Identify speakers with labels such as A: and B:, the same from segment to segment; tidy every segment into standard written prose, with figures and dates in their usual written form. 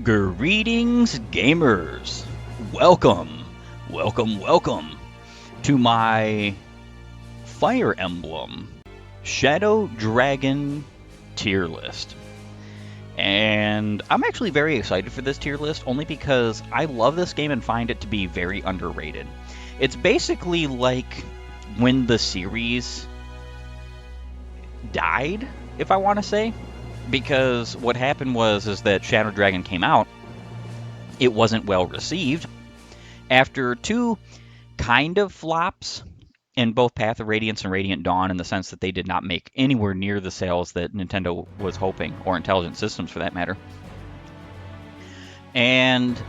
A: Greetings, gamers! Welcome, welcome to my Fire Emblem Shadow Dragon tier list. And I'm actually very excited for this tier list only because I love this game and find it to be very underrated. It's basically like when the series died, if I want to say. Because what happened is that Shadow Dragon came out, it wasn't well received. After two kind of flops in both Path of Radiance and Radiant Dawn, in the sense that they did not make anywhere near the sales that Nintendo was hoping, or Intelligent Systems for that matter. And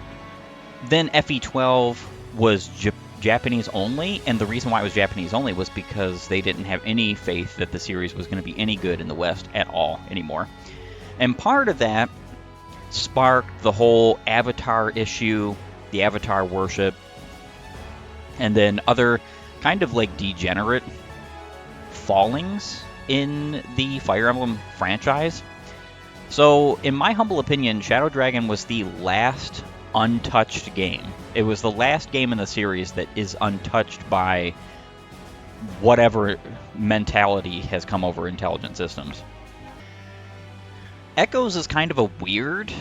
A: then FE12 was Japanese only, and the reason why it was Japanese only was because they didn't have any faith that the series was going to be any good in the West at all anymore. And part of that sparked the whole Avatar issue, the Avatar worship, and then other kind of like degenerate fallings in the Fire Emblem franchise. So, in my humble opinion, Shadow Dragon was the last untouched game. It was the last game in the series that is untouched by whatever mentality has come over Intelligent Systems. Echoes is kind of a weird,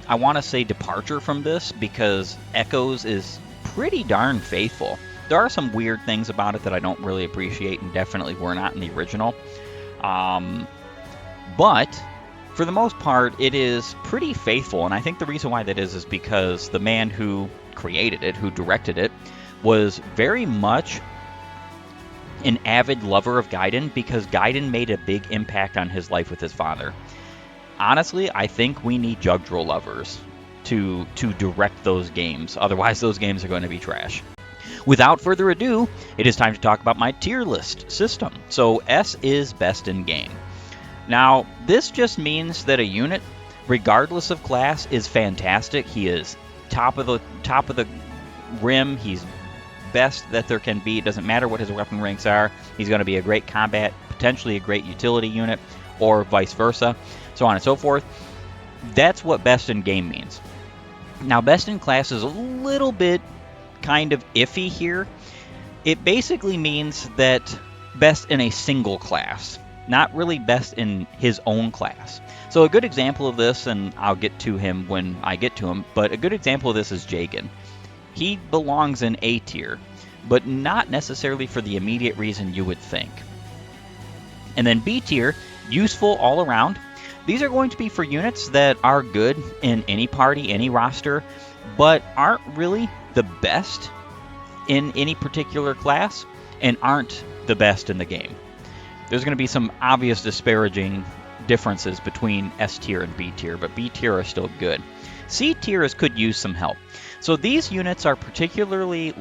A: I want to say, departure from this, because Echoes is pretty darn faithful. There are some weird things about it that I don't really appreciate and definitely were not in the original. But for the most part, it is pretty faithful, and I think the reason why that is because the man who created it, who directed it, was very much an avid lover of Gaiden, because Gaiden made a big impact on his life with his father. Honestly, I think we need Jugdral lovers to direct those games, otherwise those games are going to be trash. Without further ado, it is time to talk about my tier list system. So S is best in game. Now, this just means that a unit, regardless of class, is fantastic. He is top of the rim. He's best that there can be. It doesn't matter what his weapon ranks are. He's going to be a great combat, potentially a great utility unit, or vice versa, so on and so forth. That's what best in game means. Now, best in class is a little bit kind of iffy here. It basically means that best in a single class, not really best in his own class. So a good example of this, and I'll get to him when I get to him, but a good example of this is Jagan. He belongs in A tier, but not necessarily for the immediate reason you would think. And then B tier, useful all around. These are going to be for units that are good in any party, any roster, but aren't really the best in any particular class and aren't the best in the game. There's going to be some obvious disparaging differences between S tier and B tier, but B tier are still good. C tier could use some help. So these units are particularly,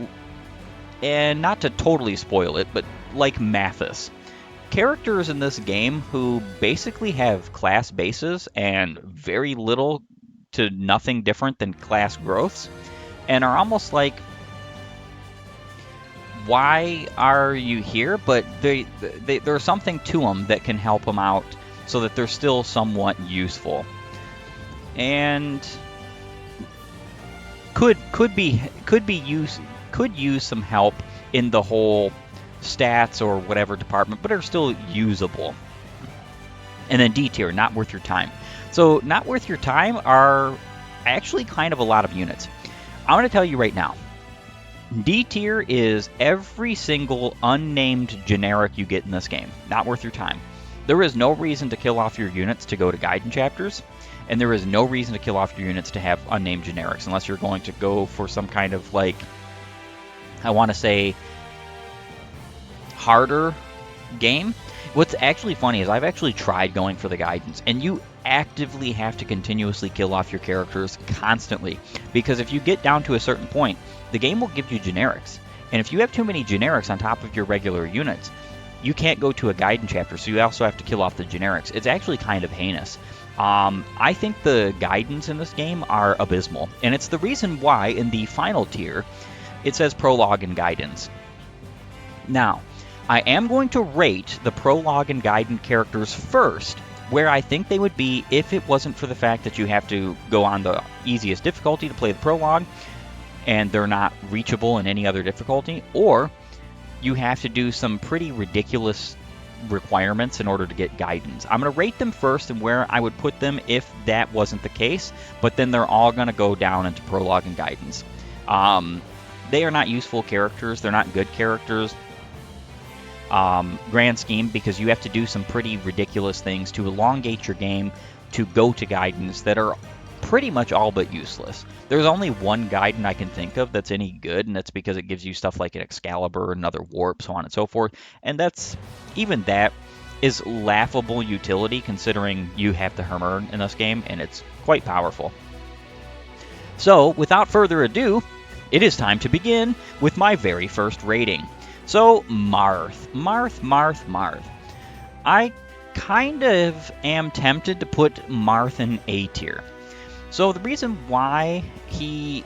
A: and not to totally spoil it, but like Mathis. Characters in this game who basically have class bases and very little to nothing different than class growths, and are almost why are you here? But there's something to them that can help them out so that they're still somewhat useful. And could use some help in the whole stats or whatever department, but are still usable. And then D tier, not worth your time. So not worth your time are actually kind of a lot of units. I'm going to tell you right now, D tier is every single unnamed generic you get in this game. Not worth your time. There is no reason to kill off your units to go to Gaiden chapters, and there is no reason to kill off your units to have unnamed generics, unless you're going to go for some kind of, I want to say, harder game. What's actually funny is I've actually tried going for the Gaidens, and you actively have to continuously kill off your characters constantly, because if you get down to a certain point, the game will give you generics, and if you have too many generics on top of your regular units, you can't go to a Gaiden chapter, so you also have to kill off the generics. It's actually kind of heinous. I think the Gaidens in this game are abysmal, and it's the reason why in the final tier it says Prologue and Gaidens. Now, I am going to rate the Prologue and Gaiden characters first, where I think they would be if it wasn't for the fact that you have to go on the easiest difficulty to play the prologue, and they're not reachable in any other difficulty, or you have to do some pretty ridiculous requirements in order to get guidance. I'm going to rate them first and where I would put them if that wasn't the case, but then they're all going to go down into prologue and guidance. They are not useful characters. They're not good characters. Grand scheme, because you have to do some pretty ridiculous things to elongate your game to go to guidance that are pretty much all but useless. There's only one guidance I can think of that's any good, and that's because it gives you stuff like an Excalibur, another warp, so on and so forth. And even that is laughable utility considering you have the Hammer in this game, and it's quite powerful. So, without further ado, it is time to begin with my very first rating. So, Marth. I kind of am tempted to put Marth in A tier. So the reason why he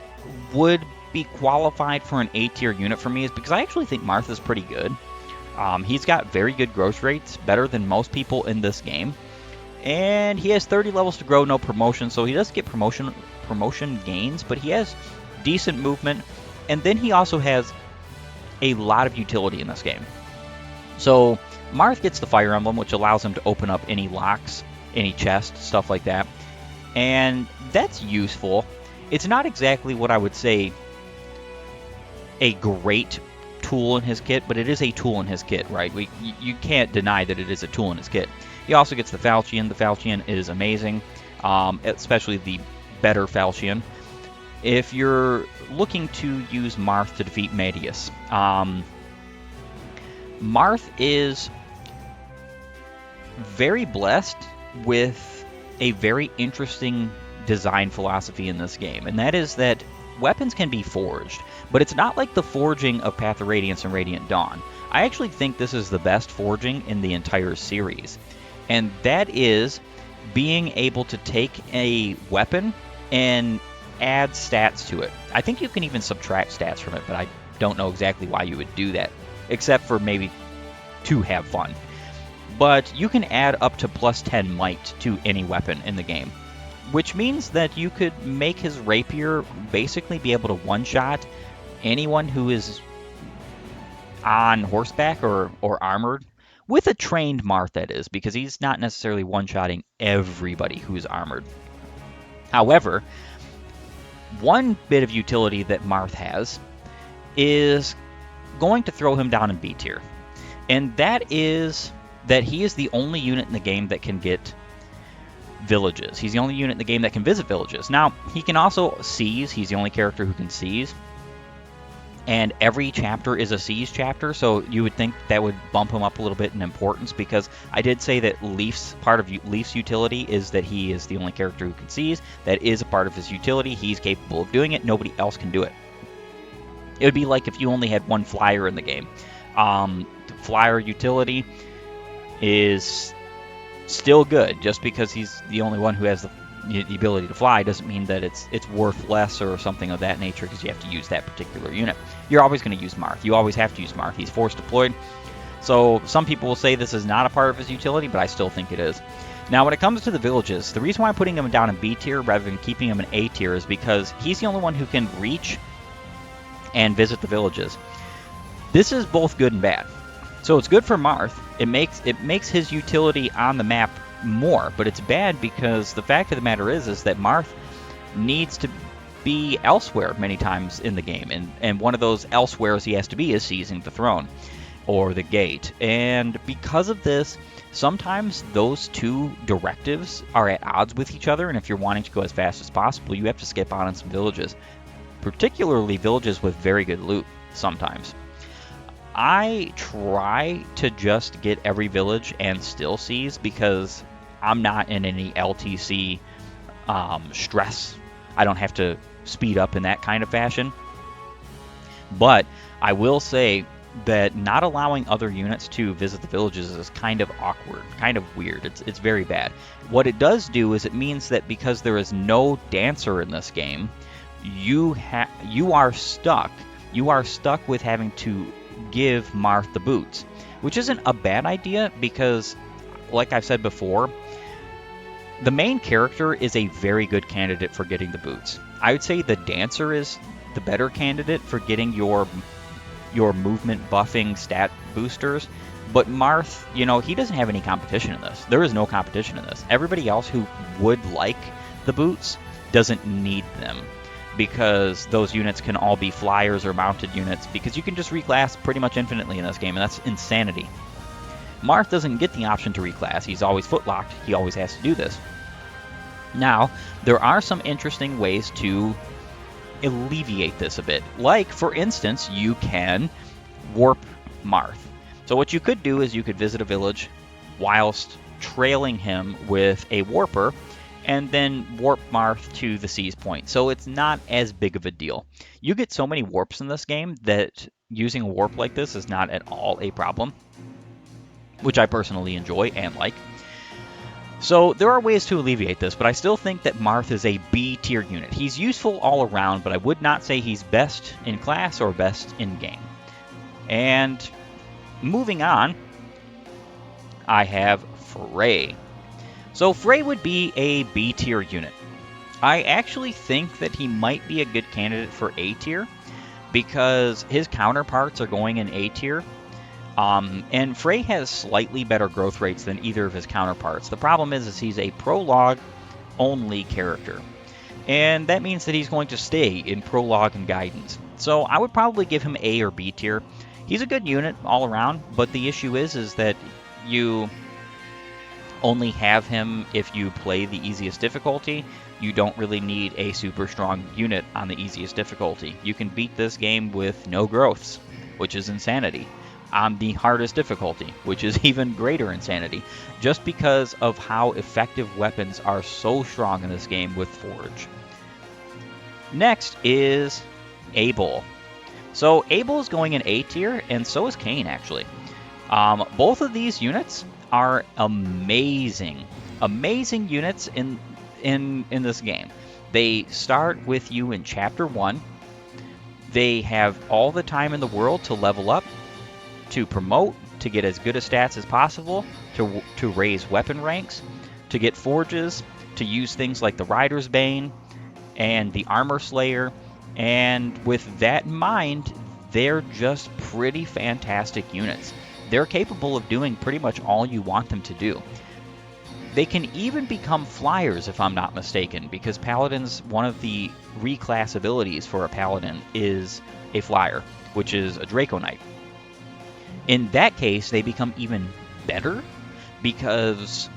A: would be qualified for an A tier unit for me is because I actually think Marth is pretty good. He's got very good growth rates, better than most people in this game. And he has 30 levels to grow, no promotion, so he does get promotion gains, but he has decent movement. And then he also has a lot of utility in this game. So Marth gets the Fire Emblem, which allows him to open up any locks, any chests, stuff like that. And that's useful. It's not exactly what I would say a great tool in his kit, but it is a tool in his kit, right? You can't deny that it is a tool in his kit. He also gets the Falchion. The Falchion is amazing, especially the better Falchion. If you're looking to use Marth to defeat Medius, Marth is very blessed with a very interesting design philosophy in this game, and that is that weapons can be forged, but it's not like the forging of Path of Radiance and Radiant Dawn. I actually think this is the best forging in the entire series, and that is being able to take a weapon and add stats to it. I think you can even subtract stats from it, but I don't know exactly why you would do that, except for maybe to have fun. But you can add up to plus 10 might to any weapon in the game, which means that you could make his rapier basically be able to one-shot anyone who is on horseback or armored, with a trained Marth, that is, because he's not necessarily one-shotting everybody who's armored. However, one bit of utility that Marth has is going to throw him down in B tier, and that is that he is the only unit in the game that can get villages. He's the only unit in the game that can visit villages. Now, he can also seize. He's the only character who can seize. And every chapter is a seize chapter, so you would think that would bump him up a little bit in importance, because I did say that part of Leaf's utility is that he is the only character who can seize. That is a part of his utility. He's capable of doing it. Nobody else can do it. It would be like if you only had one flyer in the game. Flyer utility is still good. Just because he's the only one who has the ability to fly doesn't mean that it's worth less or something of that nature, because you have to use that particular unit. You're always going to use Marth. You always have to use Marth. He's force deployed. So some people will say this is not a part of his utility, but I still think it is. Now, when it comes to the villages, the reason why I'm putting him down in B tier rather than keeping him in A tier is because he's the only one who can reach and visit the villages. This is both good and bad. So it's good for Marth. It makes his utility on the map more, but it's bad because the fact of the matter is that Marth needs to be elsewhere many times in the game, and one of those elsewheres he has to be is seizing the throne or the gate. And because of this, sometimes those two directives are at odds with each other, and if you're wanting to go as fast as possible, you have to skip on some villages, particularly villages with very good loot sometimes. I try to just get every village and still seize, because I'm not in any LTC stress. I don't have to speed up in that kind of fashion. But I will say that not allowing other units to visit the villages is kind of awkward, kind of weird. It's very bad. What it does do is it means that because there is no dancer in this game, you are stuck. You are stuck with having to give Marth the boots, which isn't a bad idea because, like I've said before, The main character is a very good candidate for getting the boots. I would say the dancer is the better candidate for getting your movement buffing stat boosters. But Marth, he doesn't have any competition in this. There is no competition in this. Everybody else who would like the boots doesn't need them, because those units can all be flyers or mounted units, because you can just reclass pretty much infinitely in this game, and that's insanity. Marth doesn't get the option to reclass. He's always footlocked. He always has to do this. Now, there are some interesting ways to alleviate this a bit. Like, for instance, you can warp Marth. So what you could do is you could visit a village whilst trailing him with a warper, and then warp Marth to the Seize Point. So it's not as big of a deal. You get so many warps in this game that using a warp like this is not at all a problem, which I personally enjoy and like. So there are ways to alleviate this, but I still think that Marth is a B tier unit. He's useful all around, but I would not say he's best in class or best in game. And moving on, I have Frey. So Frey would be a B tier unit. I actually think that he might be a good candidate for A tier, because his counterparts are going in A tier. And Frey has slightly better growth rates than either of his counterparts. The problem is he's a prologue only character, and that means that he's going to stay in prologue and guidance. So I would probably give him A or B tier. He's a good unit all around, but the issue is that you only have him if you play the easiest difficulty. You don't really need a super strong unit on the easiest difficulty. You can beat this game with no growths, which is insanity, on the hardest difficulty, which is even greater insanity, just because of how effective weapons are so strong in this game with Forge. Next is Abel. So Abel is going in A tier, and so is Cain, actually. Both of these units are amazing units in this game. They start with you in Chapter 1. They have all the time in the world to level up, to promote, to get as good a stats as possible, to raise weapon ranks, to get forges, to use things like the Rider's Bane and the Armor Slayer. And with that in mind, they're just pretty fantastic units. They're capable of doing pretty much all you want them to do. They can even become flyers, if I'm not mistaken, because Paladins, one of the reclass abilities for a Paladin is a flyer, which is a Draco Knight. In that case, they become even better because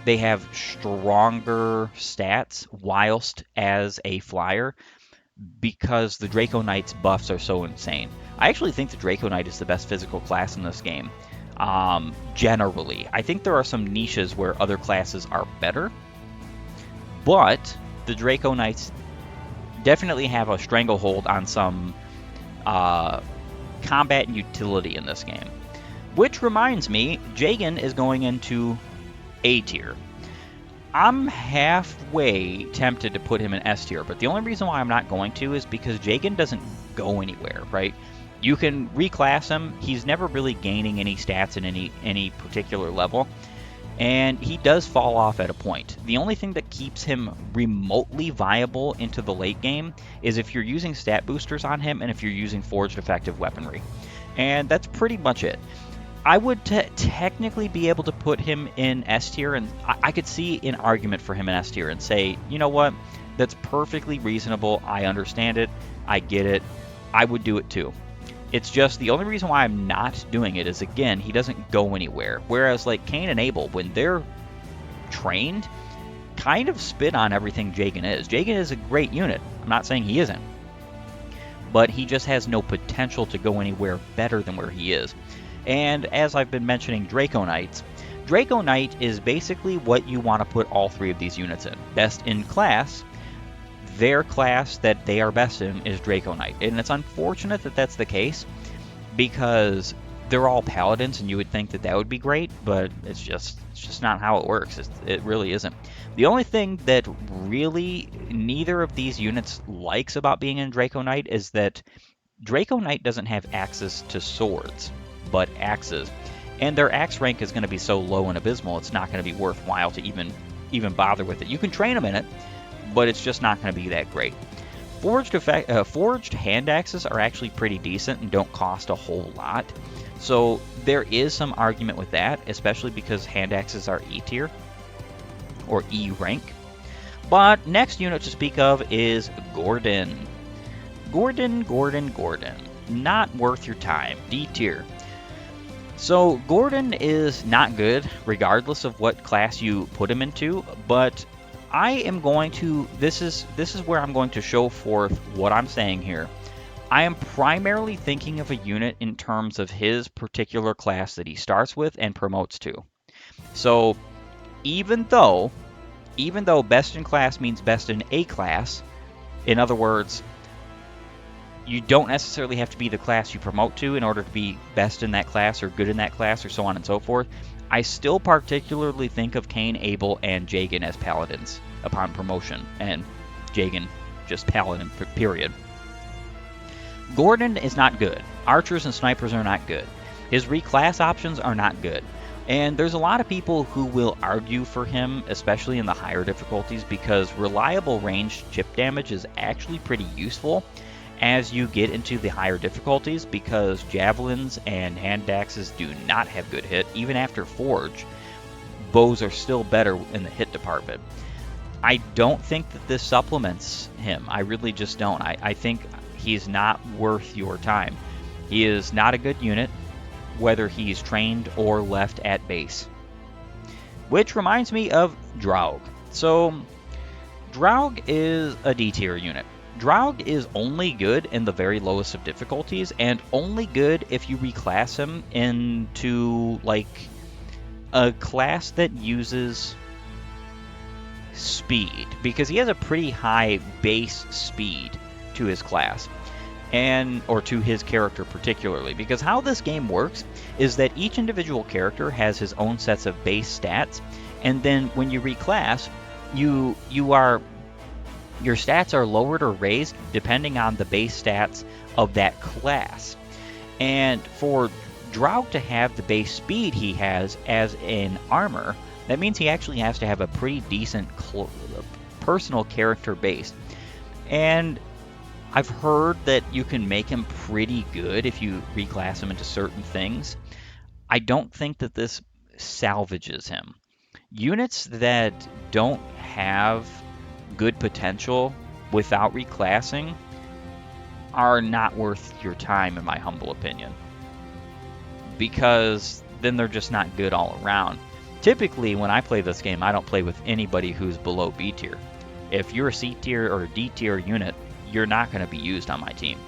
A: they have stronger stats whilst as a flyer, because the Draco Knight's buffs are so insane. I actually think the Draco Knight is the best physical class in this game. Generally, I think there are some niches where other classes are better, but the Draco Knights definitely have a stranglehold on some combat and utility in this game. Which reminds me, Jagan is going into A tier. I'm halfway tempted to put him in S tier, but the only reason why I'm not going to is because Jagan doesn't go anywhere, right? You can reclass him. He's never really gaining any stats in any particular level, and he does fall off at a point. The only thing that keeps him remotely viable into the late game is if you're using stat boosters on him and if you're using forged effective weaponry. And that's pretty much it. I would technically be able to put him in S tier, and I could see an argument for him in S tier and say, you know what, that's perfectly reasonable. I understand it. I get it. I would do it too. It's just the only reason why I'm not doing it is, again, he doesn't go anywhere. Whereas like Cain and Abel, when they're trained, kind of spit on everything Jagan is. Jagan is a great unit. I'm not saying he isn't. But he just has no potential to go anywhere better than where he is. And as I've been mentioning Draco Knights, Draco Knight is basically what you want to put all three of these units in. Best in class, their class that they are best in is Draco Knight. And it's unfortunate that that's the case, because they're all Paladins and you would think that that would be great, but it's just not how it works. It really isn't. The only thing that really neither of these units likes about being in Draco Knight is that Draco Knight doesn't have access to swords, but axes. And their axe rank is going to be so low and abysmal, it's not going to be worthwhile to even even bother with it. You can train them in it, but it's just not going to be that great. Forged hand axes are actually pretty decent and don't cost a whole lot. So there is some argument with that, especially because hand axes are E tier or E rank. But next unit to speak of is Gordon. Gordon. Not worth your time. D tier. So Gordon is not good regardless of what class you put him into, but I am going to, this is where I'm going to show forth what I'm saying here. I am primarily thinking of a unit in terms of his particular class that he starts with and promotes to. So even though best in class means best in a class, in other words, you don't necessarily have to be the class you promote to in order to be best in that class or good in that class or so on and so forth, I still particularly think of Cain, Abel, and Jagan as paladins upon promotion, and Jagan just paladin, period. Gordon is not good. Archers and snipers are not good. His reclass options are not good. And there's a lot of people who will argue for him, especially in the higher difficulties, because reliable ranged chip damage is actually pretty useful as you get into the higher difficulties, because javelins and hand axes do not have good hit. Even after Forge, bows are still better in the hit department. I don't think that this supplements him. I really just don't. I think he's not worth your time. He is not a good unit, whether he's trained or left at base. Which reminds me of Draug. So, Draug is a D tier unit. Draug is only good in the very lowest of difficulties, and only good if you reclass him into, like, a class that uses speed, because he has a pretty high base speed to his class, or to his character particularly, because how this game works is that each individual character has his own sets of base stats, and then when you reclass, your stats are lowered or raised depending on the base stats of that class. And for Draug to have the base speed he has as an armor, that means he actually has to have a pretty decent personal character base. And I've heard that you can make him pretty good if you reclass him into certain things. I don't think that this salvages him. Units that don't have good potential without reclassing are not worth your time, in my humble opinion, because then they're just not good all around. Typically, when I play this game, I don't play with anybody who's below B tier. If you're a C tier or a D tier unit, you're not going to be used on my team,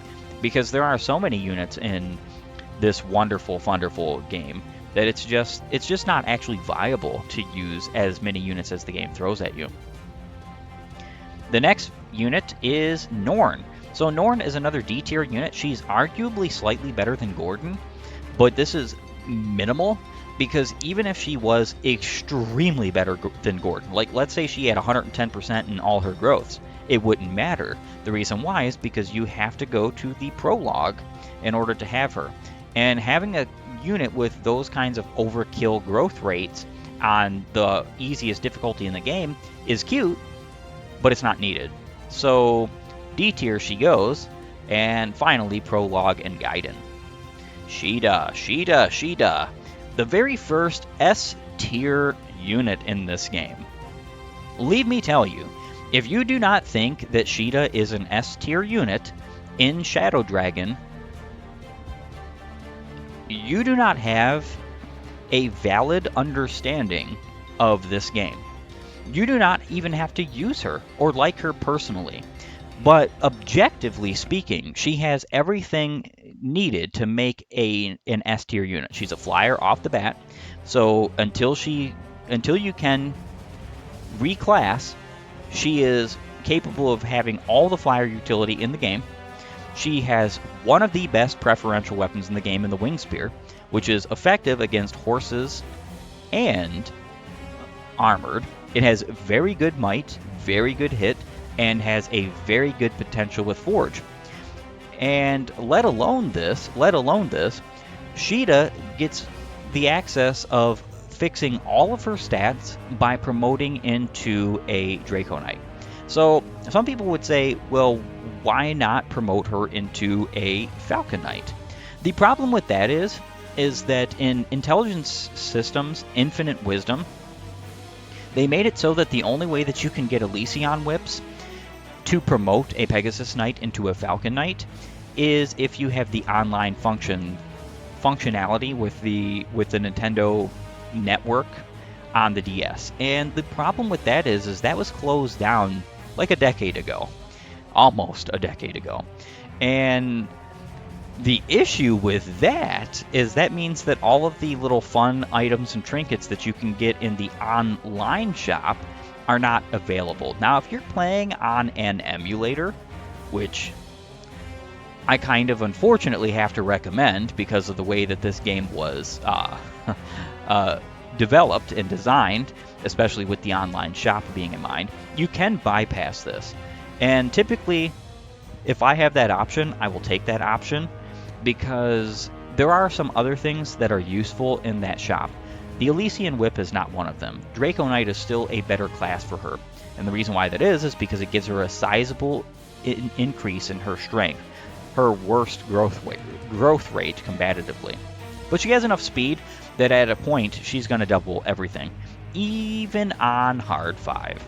A: because there are so many units in this wonderful game that it's just not actually viable to use as many units as the game throws at you. The next unit is Norn. So Norn is another D tier unit. She's arguably slightly better than Gordon, but this is minimal, because even if she was extremely better than Gordon, like let's say she had 110% in all her growths, it wouldn't matter. The reason why is because you have to go to the prologue in order to have her. And having a unit with those kinds of overkill growth rates on the easiest difficulty in the game is cute, but it's not needed. So D tier she goes, and finally prologue and Gaiden. Sheeta. The very first S tier unit in this game. Leave me tell you, if you do not think that Sheeta is an S tier unit in Shadow Dragon, you do not have a valid understanding of this game. You do not even have to use her or like her personally. But objectively speaking, she has everything needed to make an S tier unit. She's a flyer off the bat, so until you can reclass, she is capable of having all the flyer utility in the game. She has one of the best preferential weapons in the game in the Wing Spear, which is effective against horses and armored. It has very good might, very good hit, and has a very good potential with Forge. And let alone this, Sheeta gets the access of fixing all of her stats by promoting into a Draco Knight. So some people would say, well, why not promote her into a Falcon Knight? The problem with that is that in Intelligence Systems Infinite Wisdom, they made it so that the only way that you can get Elysion whips to promote a Pegasus Knight into a Falcon Knight is if you have the online functionality with the Nintendo Network on the DS. And the problem with that is that was closed down like a decade ago, almost a decade ago. And the issue with that is that means that all of the little fun items and trinkets that you can get in the online shop are not available. Now, if you're playing on an emulator, which I kind of unfortunately have to recommend because of the way that this game was developed and designed, especially with the online shop being in mind, you can bypass this. And typically, if I have that option, I will take that option because there are some other things that are useful in that shop. The Elysian Whip is not one of them. Draco Knight is still a better class for her. And the reason why that is because it gives her a sizable increase in her strength, her worst growth rate combatively. But she has enough speed that at a point she's going to double everything, even on hard 5.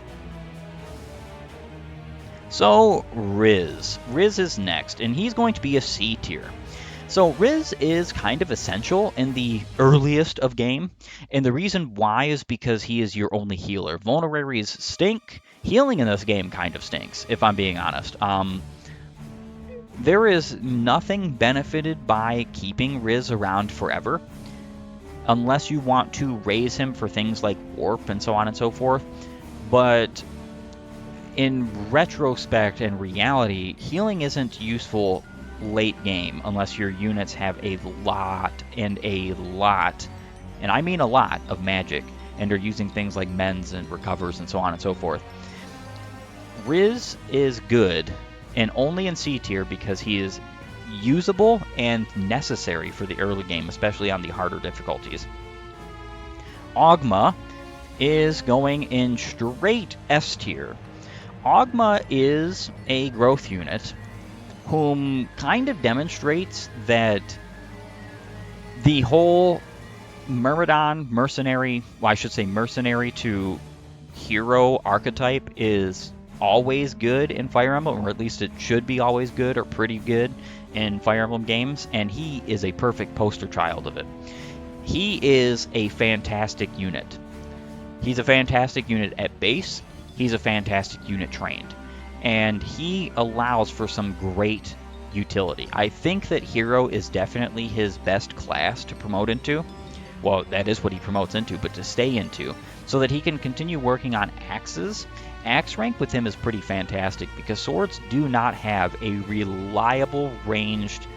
A: So Riz is next, and he's going to be a C tier. So Riz is kind of essential in the earliest of game, and the reason why is because he is your only healer. Vulneraries stink. Healing in this game kind of stinks, if I'm being honest. There is nothing benefited by keeping Riz around forever, unless you want to raise him for things like warp and so on and so forth. But in retrospect and reality, healing isn't useful late game unless your units have a lot, and I mean a lot, of magic, and are using things like mends and recovers and so on and so forth. Riz is good, and only in C tier because he is usable and necessary for the early game, especially on the harder difficulties. Ogma is going in straight S tier. Ogma is a growth unit whom kind of demonstrates that the whole mercenary to hero archetype is always good in Fire Emblem, or at least it should be always good or pretty good in Fire Emblem games, and he is a perfect poster child of it. He is a fantastic unit. He's a fantastic unit at base. He's a fantastic unit trained. And he allows for some great utility. I think that Hero is definitely his best class to promote into. Well, that is what he promotes into, but to stay into, so that he can continue working on axes. Axe rank with him is pretty fantastic because swords do not have a reliable ranged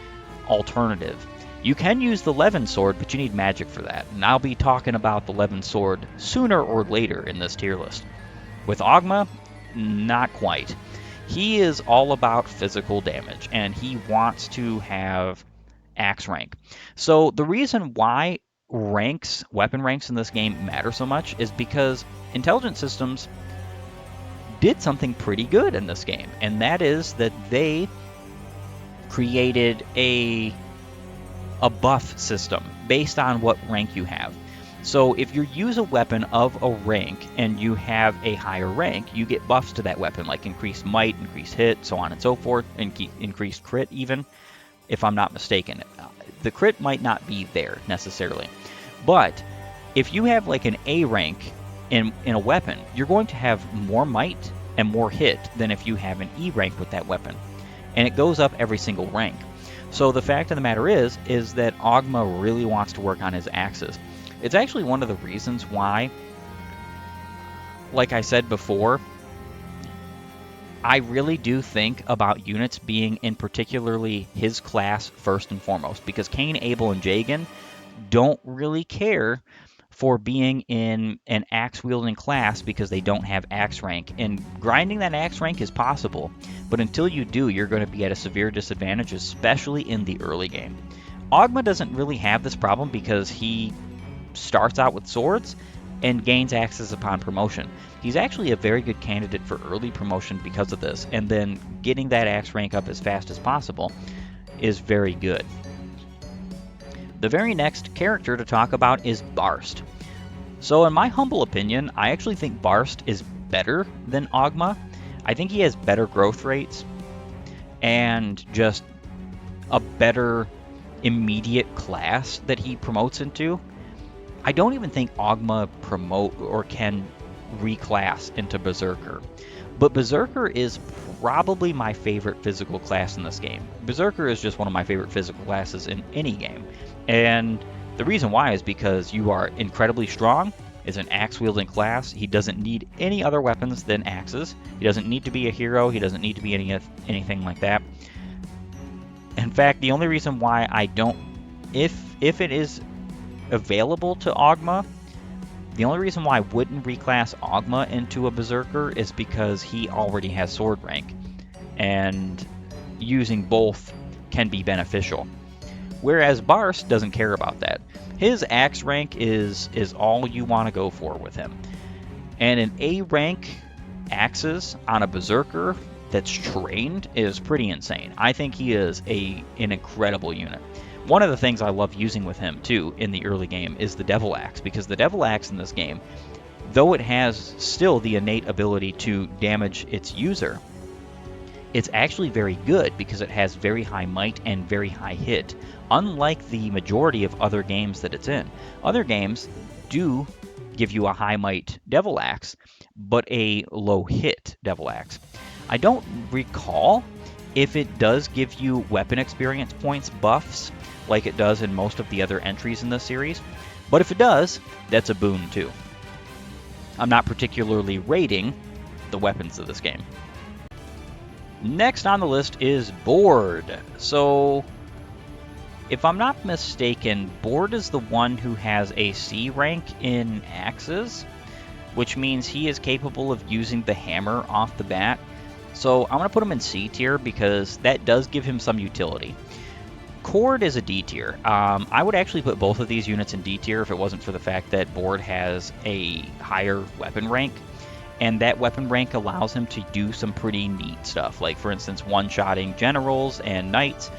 A: alternative. You can use the Levin sword, but you need magic for that. And I'll be talking about the Levin sword sooner or later in this tier list. With Ogma, not quite. He is all about physical damage, and he wants to have axe rank. So the reason why weapon ranks in this game matter so much is because Intelligent Systems did something pretty good in this game, and that is that they created a buff system based on what rank you have. So if you use a weapon of a rank and you have a higher rank, you get buffs to that weapon, like increased might, increased hit, so on and so forth, and increased crit even, if I'm not mistaken. The crit might not be there necessarily. But if you have like an A rank in a weapon, you're going to have more might and more hit than if you have an E rank with that weapon. And it goes up every single rank. So the fact of the matter is that Ogma really wants to work on his axes. It's actually one of the reasons why, like I said before, I really do think about units being in particularly his class first and foremost, because Cain, Abel, and Jagan don't really care for being in an axe-wielding class because they don't have axe rank. And grinding that axe rank is possible, but until you do, you're going to be at a severe disadvantage, especially in the early game. Ogma doesn't really have this problem because he starts out with swords and gains axes upon promotion. He's actually a very good candidate for early promotion because of this, and then getting that axe rank up as fast as possible is very good. The very next character to talk about is Barst. So in my humble opinion, I actually think Barst is better than Ogma. I think he has better growth rates and just a better immediate class that he promotes into. I don't even think Ogma promote or can reclass into Berserker. But Berserker is probably my favorite physical class in this game. Berserker is just one of my favorite physical classes in any game. And the reason why is because you are incredibly strong. It's an axe-wielding class. He doesn't need any other weapons than axes. He doesn't need to be a hero. He doesn't need to be anything like that. In fact, the only reason why I don't... If it is available to Ogma, the only reason why I wouldn't reclass Ogma into a Berserker is because he already has sword rank, and using both can be beneficial. Whereas Barst doesn't care about that. His axe rank is all you want to go for with him. And an A rank axes on a Berserker that's trained is pretty insane. I think he is an incredible unit. One of the things I love using with him, too, in the early game is the Devil Axe, because the Devil Axe in this game, though it has still the innate ability to damage its user, it's actually very good because it has very high might and very high hit, unlike the majority of other games that it's in. Other games do give you a high might Devil Axe, but a low hit Devil Axe. I don't recall if it does give you weapon experience points buffs, like it does in most of the other entries in this series, but if it does, that's a boon too. I'm not particularly rating the weapons of this game. Next on the list is Board. So, if I'm not mistaken, Board is the one who has a C rank in axes, which means he is capable of using the hammer off the bat. So I'm going to put him in C tier because that does give him some utility. Cord is a D tier. I would actually put both of these units in D tier if it wasn't for the fact that Board has a higher weapon rank, and that weapon rank allows him to do some pretty neat stuff, like for instance one-shotting generals and knights.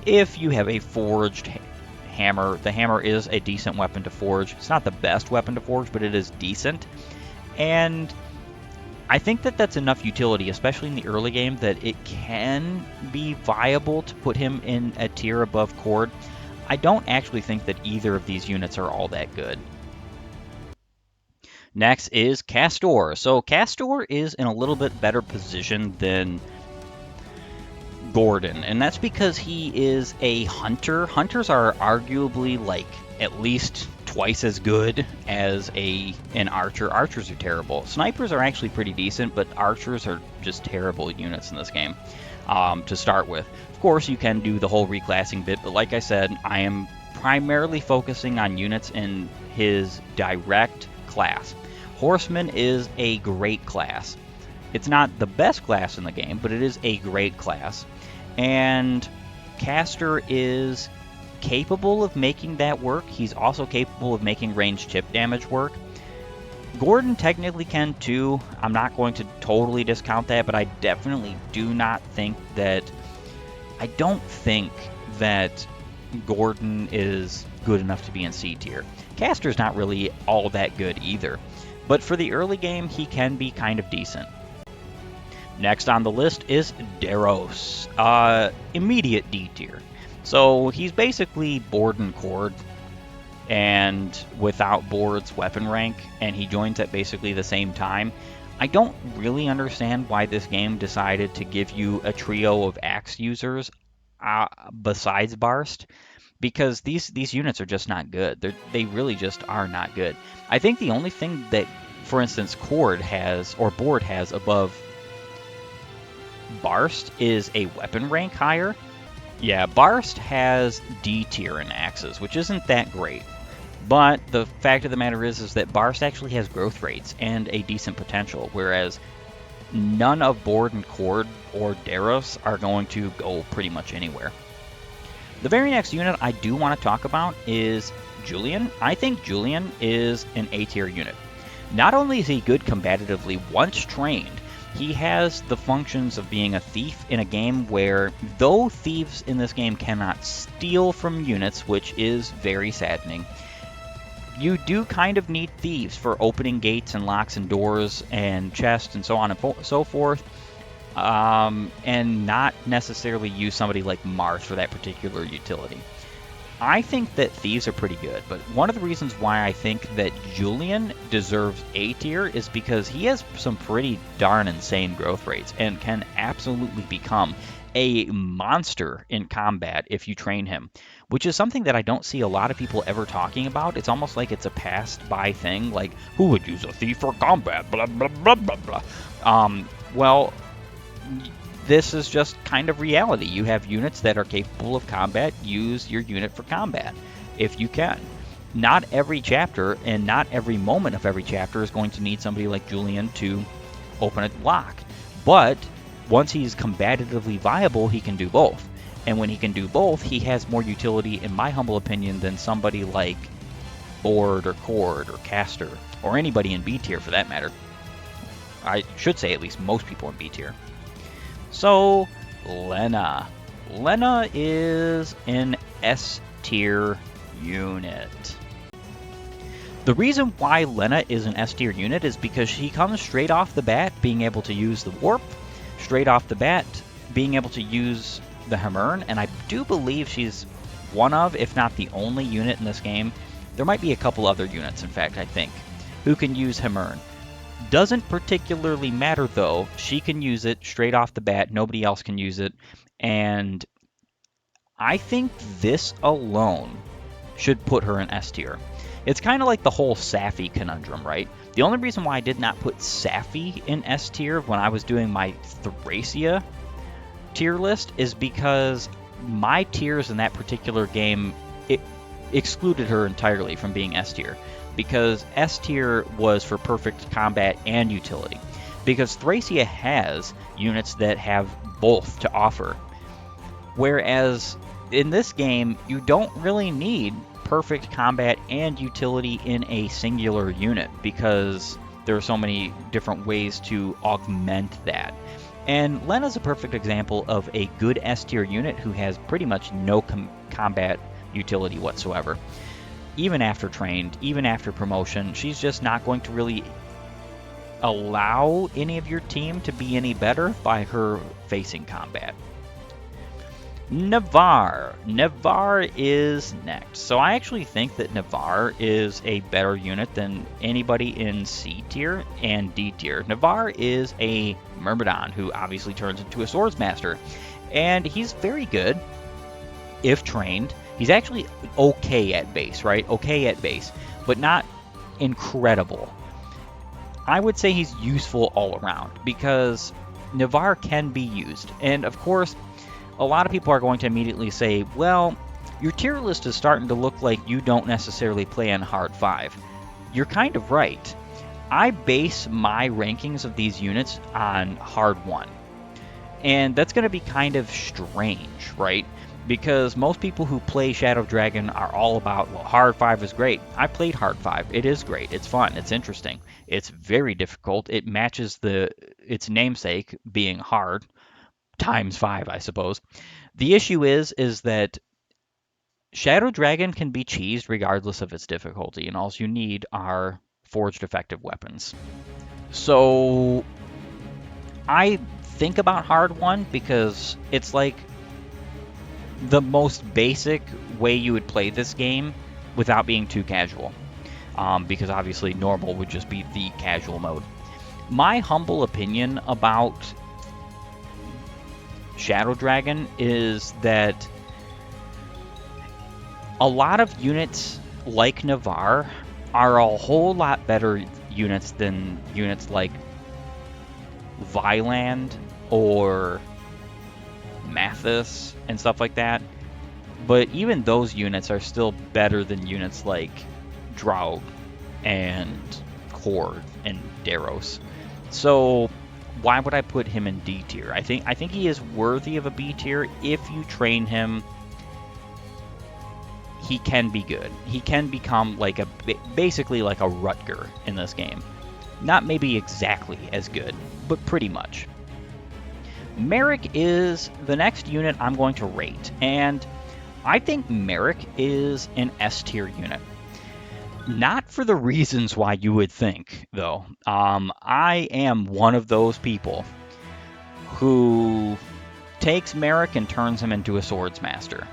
A: If you have a forged hammer, the hammer is a decent weapon to forge. It's not the best weapon to forge, but it is decent, and I think that that's enough utility, especially in the early game, that it can be viable to put him in a tier above Cord. I don't actually think that either of these units are all that good. Next is Castor. So Castor is in a little bit better position than Gordon, and that's because he is a hunter. Hunters are arguably like at least twice as good as an archer. Archers are terrible. Snipers are actually pretty decent, but archers are just terrible units in this game to start with. Of course, you can do the whole reclassing bit, but like I said, I am primarily focusing on units in his direct class. Horseman is a great class. It's not the best class in the game, but it is a great class. And Castor is capable of making that work. He's also capable of making ranged chip damage work. Gordon technically can too. I'm not going to totally discount that, but I definitely do not think that... I don't think that Gordon is good enough to be in C tier. Castor's not really all that good either, but for the early game, he can be kind of decent. Next on the list is Deros, immediate D tier. So he's basically Board and Cord, and without Board's weapon rank, and he joins at basically the same time. I don't really understand why this game decided to give you a trio of axe users besides Barst, because these units are just not good. They really just are not good. I think the only thing that, for instance, Cord has, or Board has, above Barst is a weapon rank higher. Yeah, Barst has D tier in axes, which isn't that great. But the fact of the matter is that Barst actually has growth rates and a decent potential, whereas none of Board and Cord or Deros are going to go pretty much anywhere. The very next unit I do want to talk about is Julian, I think Julian is an A tier unit. Not only is he good combatively once trained, he has the functions of being a thief in a game where, though thieves in this game cannot steal from units, which is very saddening, you do kind of need thieves for opening gates and locks and doors and chests and so on and so forth, and not necessarily use somebody like Marth for that particular utility. I think that thieves are pretty good, but one of the reasons why I think that Julian deserves A tier is because he has some pretty darn insane growth rates and can absolutely become a monster in combat if you train him, which is something that I don't see a lot of people ever talking about. It's almost like it's a passed by thing, like, who would use a thief for combat, blah, blah, blah, blah, blah. Well, this is just kind of reality. You have units that are capable of combat. Use your unit for combat if you can. Not every chapter and not every moment of every chapter is going to need somebody like Julian to open a lock. But once he's combatively viable, he can do both. And when he can do both, he has more utility, in my humble opinion, than somebody like Ord or Cord or Caster or anybody in B tier for that matter. I should say at least most people in B tier. So, Lena. Lena is an S tier unit. The reason why Lena is an S tier unit is because she comes straight off the bat being able to use the warp, straight off the bat being able to use the Hammern, and I do believe she's one of, if not the only unit in this game. There might be a couple other units, in fact, I think, who can use Hammern. Doesn't particularly matter though, she can use it straight off the bat, nobody else can use it, and I think this alone should put her in S tier. It's kind of like the whole Safi conundrum, right? The only reason why I did not put Safi in S tier when I was doing my Thracia tier list is because my tiers in that particular game, it excluded her entirely from being S tier. Because S tier was for perfect combat and utility. Because Thracia has units that have both to offer. Whereas in this game, you don't really need perfect combat and utility in a singular unit, because there are so many different ways to augment that. And Lena's a perfect example of a good S tier unit who has pretty much no combat utility whatsoever. Even after trained, even after promotion, she's just not going to really allow any of your team to be any better by her facing combat. Navarre. Navarre is next. So I actually think that Navarre is a better unit than anybody in C tier and D tier. Navarre is a Myrmidon who obviously turns into a Swordsmaster. And he's very good if trained. He's actually okay at base, right? Okay at base, but not incredible. I would say he's useful all around because Navarre can be used. And of course, a lot of people are going to immediately say, well, your tier list is starting to look like you don't necessarily play on hard 5. You're kind of right. I base my rankings of these units on hard 1. And that's going to be kind of strange, right? Because most people who play Shadow Dragon are all about, well, hard 5 is great. I played hard 5. It is great. It's fun. It's interesting. It's very difficult. It matches its namesake, being hard, times 5, I suppose. The issue is that Shadow Dragon can be cheesed regardless of its difficulty, and all you need are forged effective weapons. So I think about hard 1 because it's like the most basic way you would play this game without being too casual. Because obviously normal would just be the casual mode. My humble opinion about Shadow Dragon is that a lot of units like Navarre are a whole lot better units than units like Vyland or Mathis and stuff like that. But even those units are still better than units like Draug and Cord and Daros. So why would I put him in D tier? I think he is worthy of a B tier if you train him he can be good. He can become like basically like a Rutger in this game. Not maybe exactly as good, but pretty much. Merrick is the next unit I'm going to rate, and I think Merrick is an S tier unit. Not for the reasons why you would think, though. I am one of those people who takes Merrick and turns him into a swordsmaster.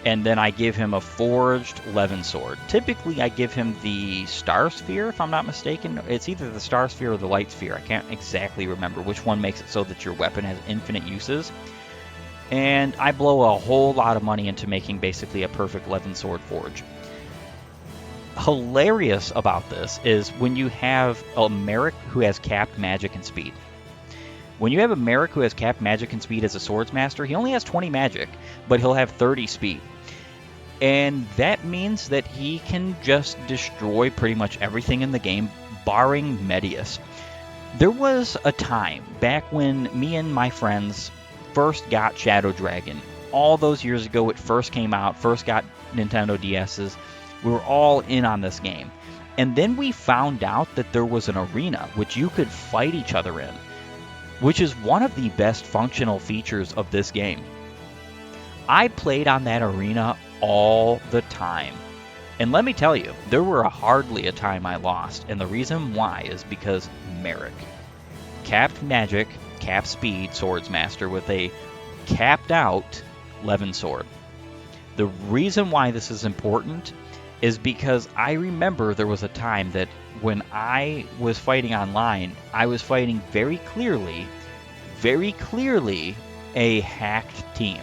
A: And then I give him a forged Levin sword. Typically, I give him the Star Sphere, if I'm not mistaken. It's either the Star Sphere or the Light Sphere. I can't exactly remember which one makes it so that your weapon has infinite uses. And I blow a whole lot of money into making basically a perfect Levin sword forge. Hilarious about this is when you have a Merrick who has capped magic and speed. When you have a Merrick who has capped magic and speed as a swordsmaster, he only has 20 magic, but he'll have 30 speed. And that means that he can just destroy pretty much everything in the game, barring Medius. There was a time back when me and my friends first got Shadow Dragon. All those years ago, it first came out, first got Nintendo DS's. We were all in on this game. And then we found out that there was an arena which you could fight each other in, which is one of the best functional features of this game. I played on that arena all the time. And let me tell you, there were hardly a time I lost. And the reason why is because Merrick. Capped magic, capped speed, swordsmaster with a capped out Levin sword. The reason why this is important is because I remember there was a time that when I was fighting online, I was fighting very clearly a hacked team.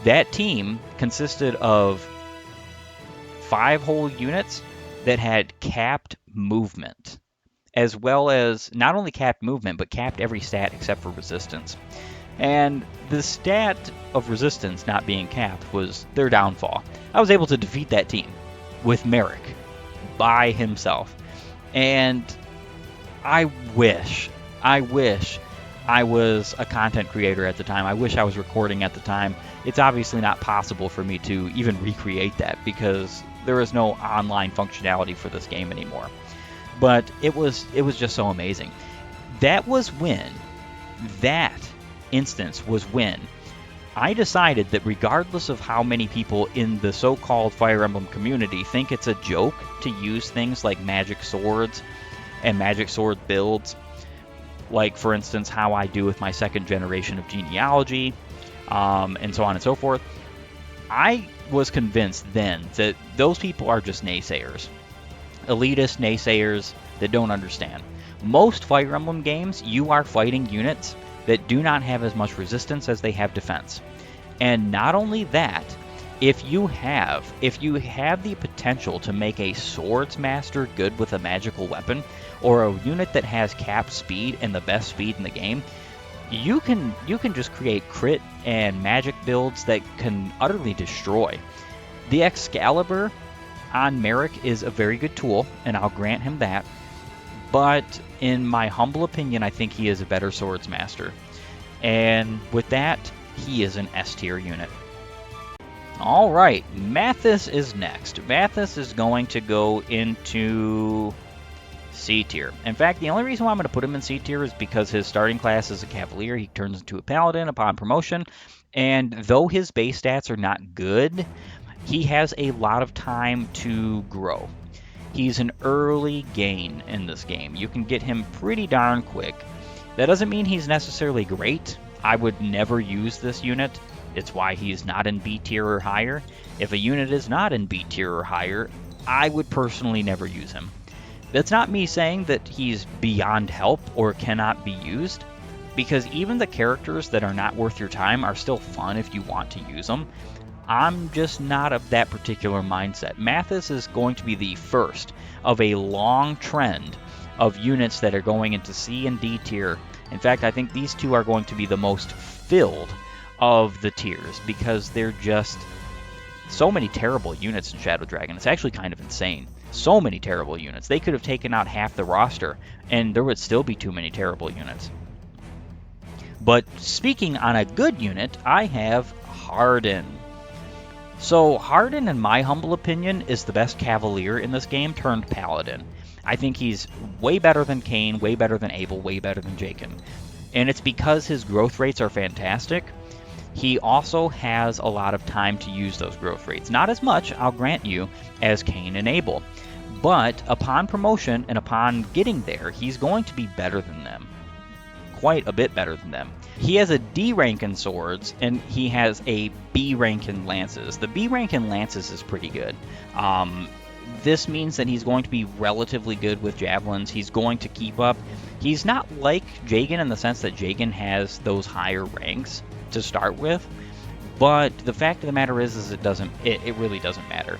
A: That team consisted of 5 whole units that had capped movement, as well as not only capped movement, but capped every stat except for resistance. And the stat of resistance not being capped was their downfall. I was able to defeat that team with Merrick by himself. And I wish I was a content creator at the time. I wish I was recording at the time. It's obviously not possible for me to even recreate that because there is no online functionality for this game anymore. But it was just so amazing. That instance was when I decided that regardless of how many people in the so-called Fire Emblem community think it's a joke to use things like magic swords and magic sword builds, like for instance how I do with my second generation of genealogy, and so on and so forth, I was convinced then that those people are just naysayers. Elitist naysayers that don't understand. Most Fire Emblem games, you are fighting units that do not have as much resistance as they have defense. And not only that, if you have the potential to make a swordsmaster good with a magical weapon, or a unit that has capped speed and the best speed in the game, you can just create crit and magic builds that can utterly destroy. The Excalibur on Merrick is a very good tool, and I'll grant him that. But in my humble opinion, I think he is a better swordsmaster. And with that, he is an S tier unit. Alright, Mathis is next. Mathis is going to go into C tier. In fact, the only reason why I'm going to put him in C tier is because his starting class is a Cavalier. He turns into a Paladin upon promotion. And though his base stats are not good, he has a lot of time to grow. He's an early gain in this game. You can get him pretty darn quick. That doesn't mean he's necessarily great. I would never use this unit. It's why he's not in B tier or higher. If a unit is not in B tier or higher, I would personally never use him. That's not me saying that he's beyond help or cannot be used, because even the characters that are not worth your time are still fun if you want to use them. I'm just not of that particular mindset. Mathis is going to be the first of a long trend of units that are going into C and D tier. In fact, I think these two are going to be the most filled of the tiers because they're just so many terrible units in Shadow Dragon. It's actually kind of insane. So many terrible units. They could have taken out half the roster, and there would still be too many terrible units. But speaking on a good unit, I have Hardin. So Hardin, in my humble opinion, is the best Cavalier in this game turned Paladin. I think he's way better than Kain, way better than Abel, way better than Jaken. And it's because his growth rates are fantastic. He also has a lot of time to use those growth rates. Not as much, I'll grant you, as Kain and Abel. But upon promotion and upon getting there, he's going to be better than them. Quite a bit better than them. He has a D rank in swords, and he has a B rank in lances. The B rank in lances is pretty good. This means that he's going to be relatively good with javelins. He's going to keep up. He's not like Jagen in the sense that Jagen has those higher ranks to start with, but the fact of the matter is it really doesn't matter.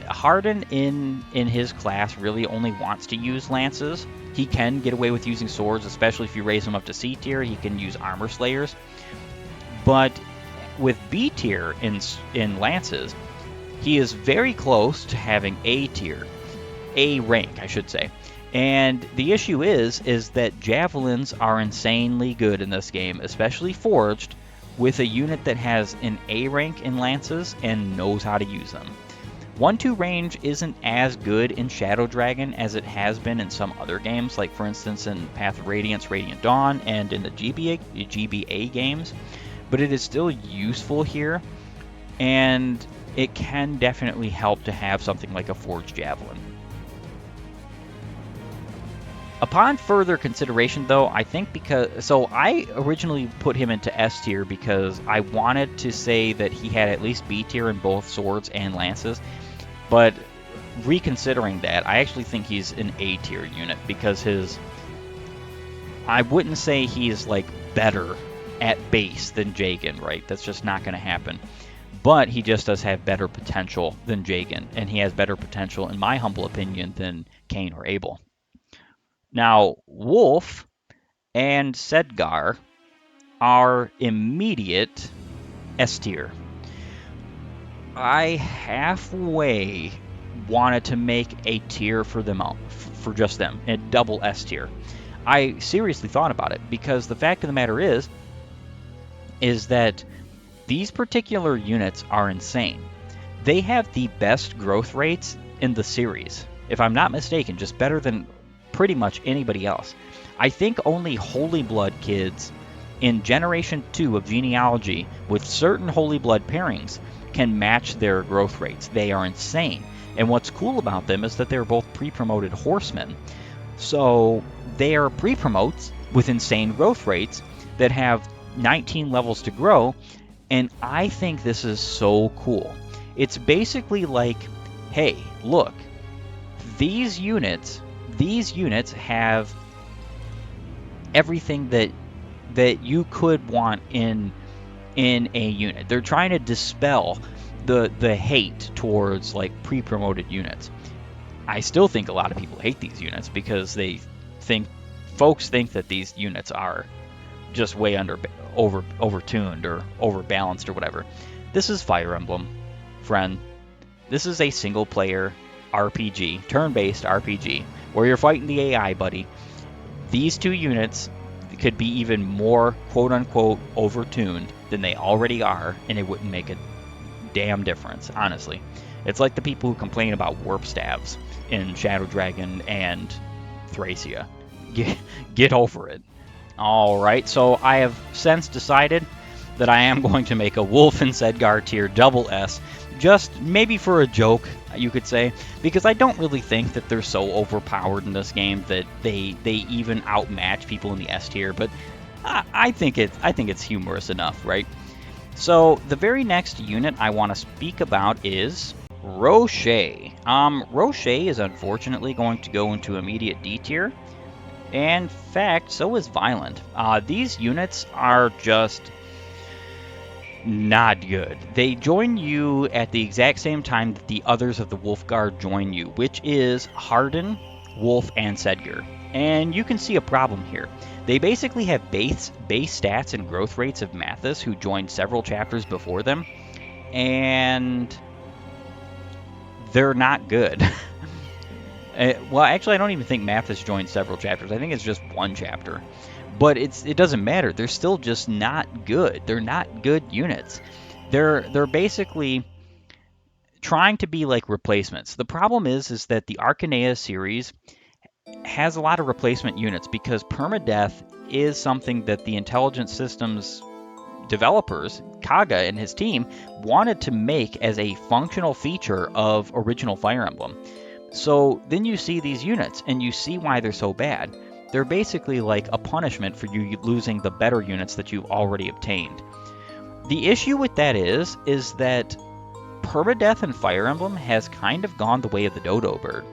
A: Hardin in his class really only wants to use lances. He can get away with using swords, especially if you raise him up to C tier. He can use armor slayers. But with B tier in lances, he is very close to having A tier, A rank, I should say. And the issue is that javelins are insanely good in this game, especially forged, with a unit that has an A rank in lances and knows how to use them. 1-2 range isn't as good in Shadow Dragon as it has been in some other games, like for instance in Path of Radiance, Radiant Dawn, and in the GBA games, but it is still useful here, and it can definitely help to have something like a Forged Javelin. Upon further consideration, though, I think I originally put him into S tier because I wanted to say that he had at least B tier in both swords and lances, but reconsidering that, I actually think he's an A tier unit because I wouldn't say he's like better at base than Jagen, right? That's just not going to happen. But he just does have better potential than Jagen, and he has better potential, in my humble opinion, than Kain or Abel. Now, Wolf and Sedgar are immediate S tier. I halfway wanted to make a tier for them all, for just them, a double S tier. I seriously thought about it because the fact of the matter is that these particular units are insane. They have the best growth rates in the series, if I'm not mistaken, just better than pretty much anybody else. I think only Holy Blood kids in Generation 2 of Genealogy with certain Holy Blood pairings can match their growth rates. They are insane. And what's cool about them is that they're both pre-promoted horsemen. So they are pre-promotes with insane growth rates that have 19 levels to grow, and I think this is so cool. It's basically like, hey, look, these units have everything that you could want in a unit. They're trying to dispel the hate towards like pre-promoted units. I still think a lot of people hate these units because folks think that these units are just way overtuned or overbalanced or whatever. This is Fire Emblem, friend. This is a single player RPG, turn-based RPG, where you're fighting the AI, buddy. These two units could be even more quote-unquote overtuned than they already are, and it wouldn't make a damn difference, honestly. It's like the people who complain about warp staves in Shadow Dragon and Thracia. Get over it. Alright, so I have since decided that I am going to make a Wolf and Sedgar tier double S, just maybe for a joke, you could say, because I don't really think that they're so overpowered in this game that they even outmatch people in the S tier, but I think it's humorous enough, right? So the very next unit I want to speak about is Rocher. Rocher is unfortunately going to go into immediate D tier. And in fact, so is Violent. These units are just not good. They join you at the exact same time that the others of the Wolf Guard join you, which is Hardin, Wolf, and Sedgar. And you can see a problem here. They basically have base stats and growth rates of Mathis, who joined several chapters before them, and they're not good. Well, actually, I don't even think Mathis joined several chapters. I think it's just one chapter. But it doesn't matter. They're still just not good. They're not good units. They're basically trying to be like replacements. The problem is that the Arcanea series has a lot of replacement units because permadeath is something that the intelligent systems developers, Kaga and his team, wanted to make as a functional feature of original Fire Emblem. So then you see these units and you see why they're so bad. They're basically like a punishment for you losing the better units that you've already obtained. The issue with that is that permadeath in Fire Emblem has kind of gone the way of the dodo bird.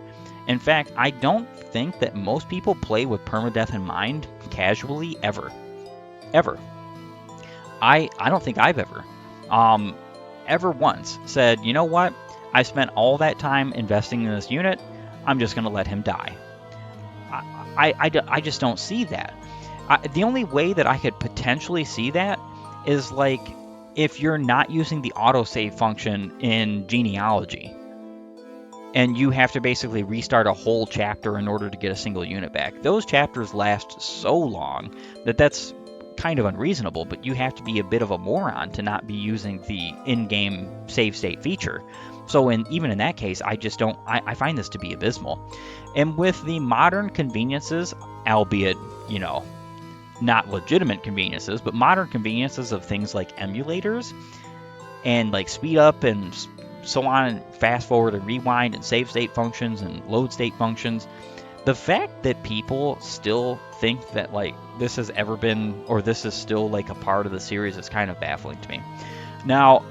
A: In fact, I don't think that most people play with permadeath in mind casually ever. Ever. I don't think I've ever once said, you know what? I spent all that time investing in this unit. I'm just going to let him die. I just don't see that. The only way that I could potentially see that is like if you're not using the autosave function in genealogy and you have to basically restart a whole chapter in order to get a single unit back. Those chapters last so long that that's kind of unreasonable, but you have to be a bit of a moron to not be using the in-game save state feature. So even in that case, I find this to be abysmal. And with the modern conveniences, albeit, not legitimate conveniences, but modern conveniences of things like emulators and like speed up and so on, and fast forward and rewind and save state functions and load state functions, the fact that people still think that like this has ever been, or this is still like a part of the series, is kind of baffling to me. Now,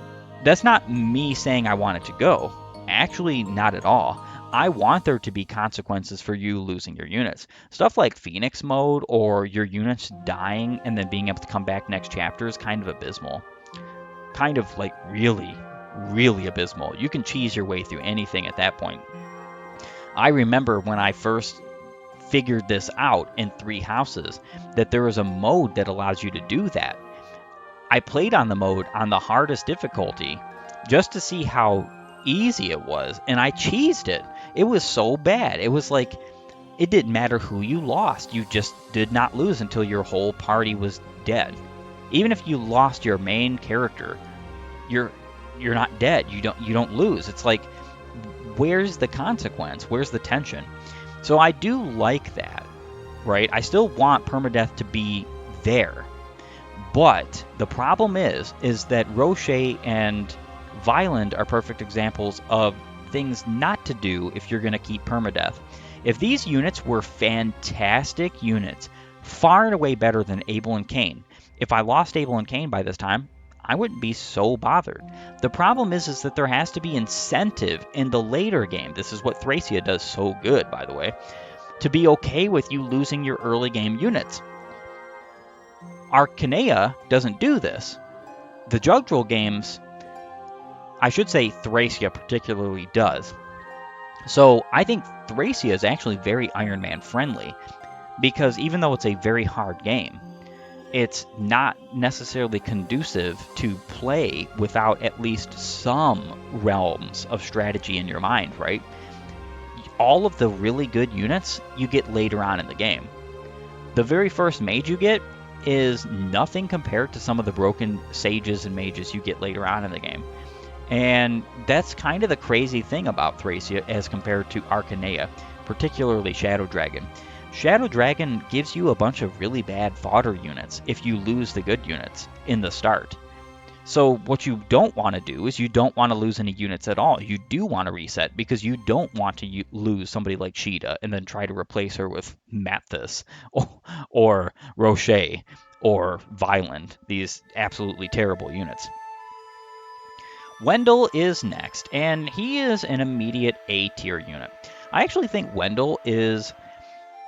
A: that's not me saying I want it to go. Actually, not at all. I want there to be consequences for you losing your units. Stuff like Phoenix mode or your units dying and then being able to come back next chapter is kind of abysmal. Kind of like really, really abysmal. You can cheese your way through anything at that point. I remember when I first figured this out in 3 Houses that there is a mode that allows you to do that. I played on the mode on the hardest difficulty just to see how easy it was, and I cheesed it. It was so bad. It was like it didn't matter who you lost. You just did not lose until your whole party was dead. Even if you lost your main character, you're not dead. You don't lose. It's like, where's the consequence? Where's the tension? So I do like that, right? I still want permadeath to be there. But the problem is that Roche and Violent are perfect examples of things not to do if you're going to keep permadeath. If these units were fantastic units, far and away better than Abel and Cain, if I lost Abel and Cain by this time, I wouldn't be so bothered. The problem is that there has to be incentive in the later game. This is what Thracia does so good, by the way, to be okay with you losing your early game units. Arcanea doesn't do this. The Jugdral games, I should say Thracia particularly does. So I think Thracia is actually very Iron Man friendly, because even though it's a very hard game, it's not necessarily conducive to play without at least some realms of strategy in your mind, right? All of the really good units you get later on in the game. The very first mage you get is nothing compared to some of the broken sages and mages you get later on in the game. And that's kind of the crazy thing about Thracia as compared to Arcanea, particularly Shadow Dragon. Shadow Dragon gives you a bunch of really bad fodder units if you lose the good units in the start. So what you don't want to do is you don't want to lose any units at all. You do want to reset because you don't want to lose somebody like Sheeta and then try to replace her with Mathis or Roche or Violent, these absolutely terrible units. Wendell is next, and he is an immediate A-tier unit. I actually think Wendell is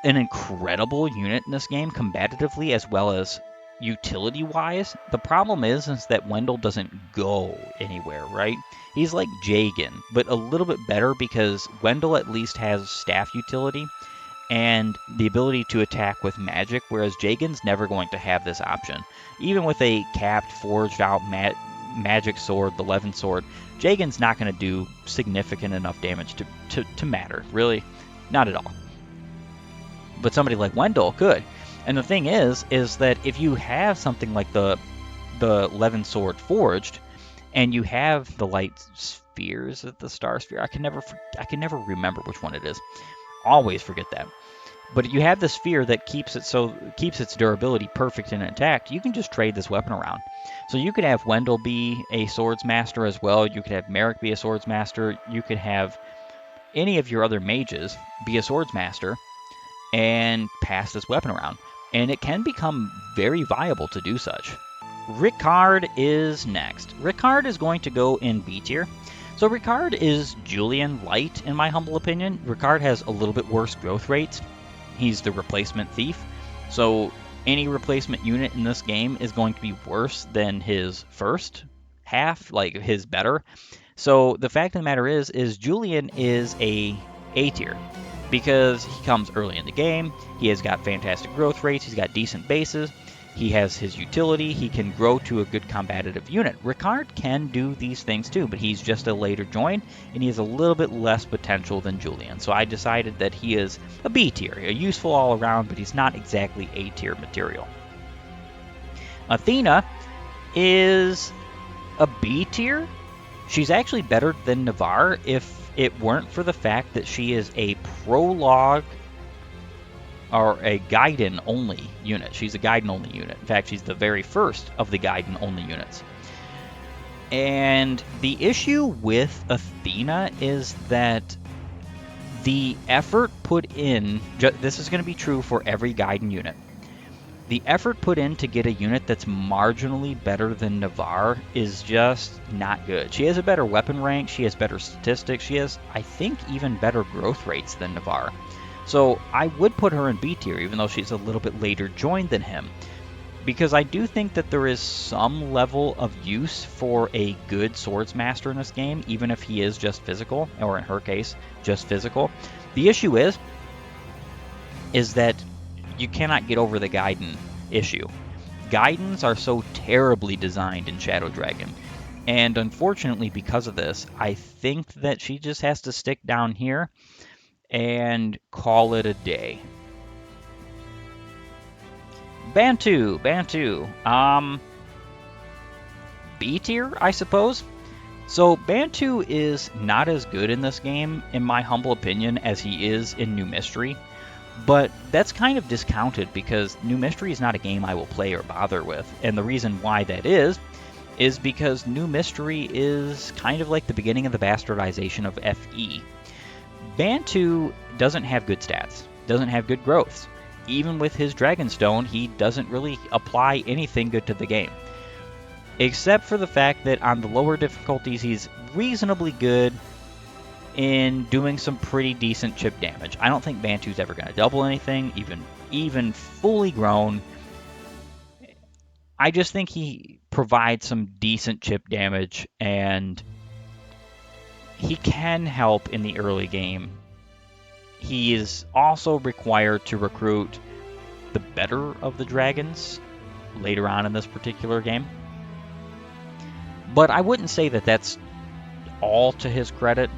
A: an incredible unit in this game, combatively as well as utility-wise. The problem is that Wendell doesn't go anywhere, right? He's like Jagan, but a little bit better because Wendell at least has staff utility and the ability to attack with magic, whereas Jagan's never going to have this option. Even with a capped, forged-out magic sword, the Levin sword, Jagan's not going to do significant enough damage to matter, really. Not at all. But somebody like Wendell could. And the thing is that if you have something like the Levin sword forged, And you have the light spheres at the star sphere. I can never remember which one it is. Always forget that. But you have the sphere that keeps its durability perfect and intact. You can just trade this weapon around. So you could have Wendell be a swords master as well. You could have Merrick be a swords master. You could have any of your other mages be a swords master and pass this weapon around. And it can become very viable to do such. Ricard is next. Ricard is going to go in B tier. So Ricard is Julian light, in my humble opinion. Ricard has a little bit worse growth rates. He's the replacement thief. So any replacement unit in this game is going to be worse than his first half, like his better. So the fact of the matter is Julian is a tier because he comes early in the game. He has got fantastic growth rates. He's got decent bases. He has his utility. He can grow to a good combative unit. Ricard can do these things too, but he's just a later join, and he has a little bit less potential than Julian. So I decided that he is a B tier, a useful all around, but he's not exactly A tier material. Athena is a B tier. She's actually better than Navarre if it weren't for the fact that she is a prologue or a Gaiden-only unit. She's a Gaiden-only unit. In fact, she's the very first of the Gaiden-only units. And the issue with Athena is that the effort put in, this is going to be true for every Gaiden unit, the effort put in to get a unit that's marginally better than Navarre is just not good. She has a better weapon rank, she has better statistics, she has, I think, even better growth rates than Navarre. So I would put her in B tier, even though she's a little bit later joined than him, because I do think that there is some level of use for a good swordsmaster in this game, even if he is just physical, or in her case, just physical. The issue is that you cannot get over the Gaiden issue. Gaidens are so terribly designed in Shadow Dragon, and unfortunately because of this, I think that she just has to stick down here and call it a day. Bantu. B tier, I suppose. So Bantu is not as good in this game, in my humble opinion, as he is in New Mystery. But that's kind of discounted because New Mystery is not a game I will play or bother with. And the reason why that is because New Mystery is kind of like the beginning of the bastardization of FE. Bantu doesn't have good stats, doesn't have good growths. Even with his Dragonstone, he doesn't really apply anything good to the game. Except for the fact that on the lower difficulties, he's reasonably good in doing some pretty decent chip damage. I don't think Bantu's ever going to double anything, even fully grown. I just think he provides some decent chip damage, and he can help in the early game. He is also required to recruit the better of the dragons later on in this particular game. But I wouldn't say that that's all to his credit.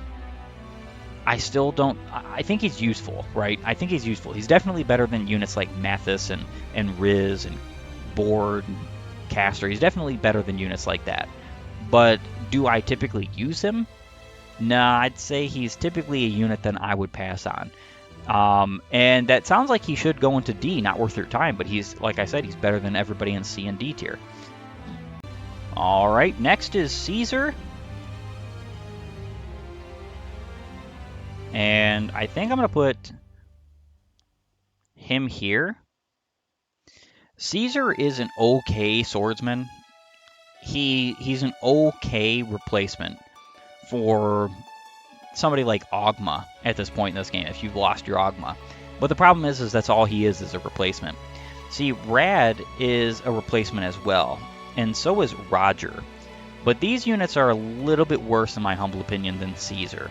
A: I still don't... I think he's useful, right? I think he's useful. He's definitely better than units like Mathis and Riz and Board and Caster. He's definitely better than units like that. But do I typically use him? Nah, I'd say he's typically a unit that I would pass on. And that sounds like he should go into D, not worth your time, but he's, like I said, he's better than everybody in C and D tier. Alright, next is Caesar. And I think I'm going to put him here. Caesar is an okay swordsman. He's an okay replacement for somebody like Ogma at this point in this game, if you've lost your Ogma. But the problem is that's all he is a replacement. See, Rad is a replacement as well, and so is Roger. But these units are a little bit worse, in my humble opinion, than Caesar.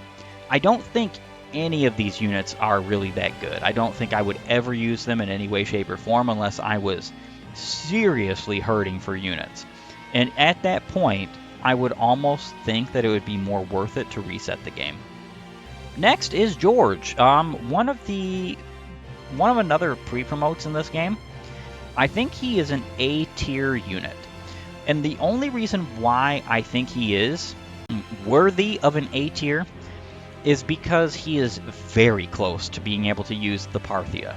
A: I don't think any of these units are really that good. I don't think I would ever use them in any way, shape, or form unless I was seriously hurting for units. And at that point, I would almost think that it would be more worth it to reset the game. Next is George, one of another pre-promotes in this game. I think he is an A tier unit. And the only reason why I think he is worthy of an A tier is because he is very close to being able to use the Parthia.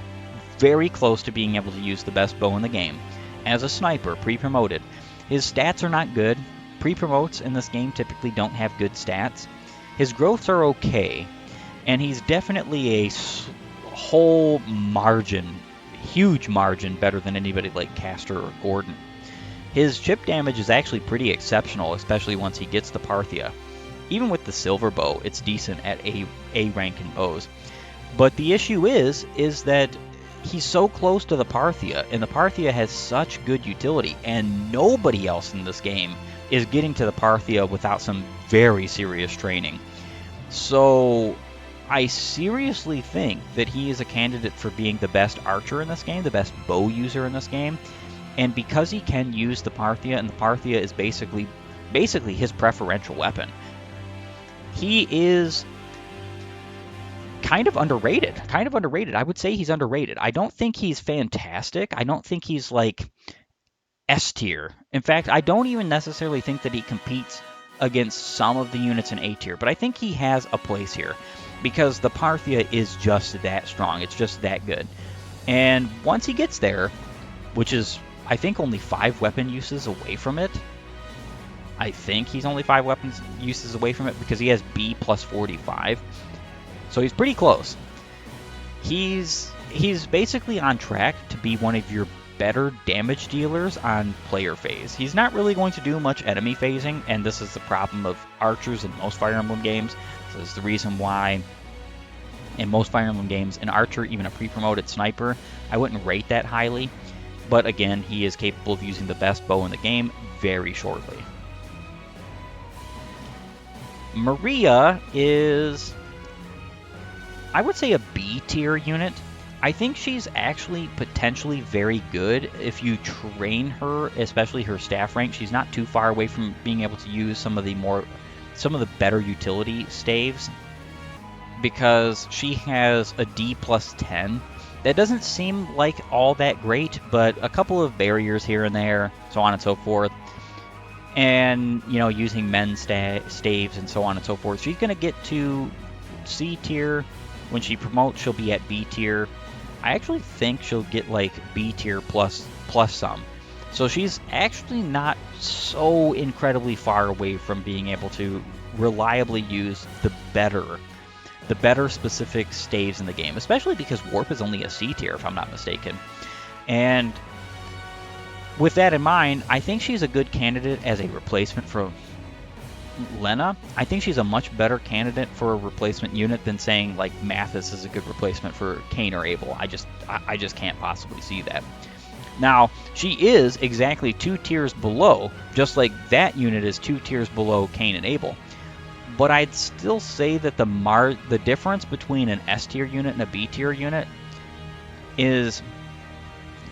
A: Very close to being able to use the best bow in the game. As a sniper, pre-promoted. His stats are not good. Pre-promotes in this game typically don't have good stats. His growths are okay. And he's definitely a whole margin, huge margin, better than anybody like Castor or Gordon. His chip damage is actually pretty exceptional, especially once he gets the Parthia. Even with the silver bow, it's decent at A rank in bows. But the issue is that he's so close to the Parthia, and the Parthia has such good utility, and nobody else in this game is getting to the Parthia without some very serious training. So I seriously think that he is a candidate for being the best archer in this game, the best bow user in this game. And because he can use the Parthia, and the Parthia is basically his preferential weapon, he is kind of underrated. I would say he's underrated. I don't think he's fantastic. I don't think he's like S tier. In fact, I don't even necessarily think that he competes against some of the units in A tier, but I think he has a place here because the Parthia is just that strong. It's just that good. And once he gets there, which is, I think, only 5 weapon uses away from it. I think he's only 5 weapons uses away from it because he has B plus 45. So he's pretty close. He's basically on track to be one of your better damage dealers on player phase. He's not really going to do much enemy phasing, and this is the problem of archers in most Fire Emblem games. This is the reason why in most Fire Emblem games, an archer, even a pre-promoted sniper, I wouldn't rate that highly. But again, he is capable of using the best bow in the game very shortly. Maria is, I would say, a B tier unit. I think she's actually potentially very good if you train her, especially her staff rank. She's not too far away from being able to use some of the better utility staves, because she has a D plus 10. That doesn't seem like all that great, but a couple of barriers here and there, so on and so forth. And, you know, using men's staves and so on and so forth. She's going to get to C tier. When she promotes, she'll be at B tier. I actually think she'll get like B tier plus some. So she's actually not so incredibly far away from being able to reliably use the better specific staves in the game, especially because Warp is only a C tier, if I'm not mistaken. And with that in mind, I think she's a good candidate as a replacement for Lena. I think she's a much better candidate for a replacement unit than saying like Mathis is a good replacement for Cain or Abel. I just can't possibly see that. Now, she is exactly 2 tiers below, just like that unit is 2 tiers below Cain and Abel. But I'd still say that the difference between an S tier unit and a B tier unit is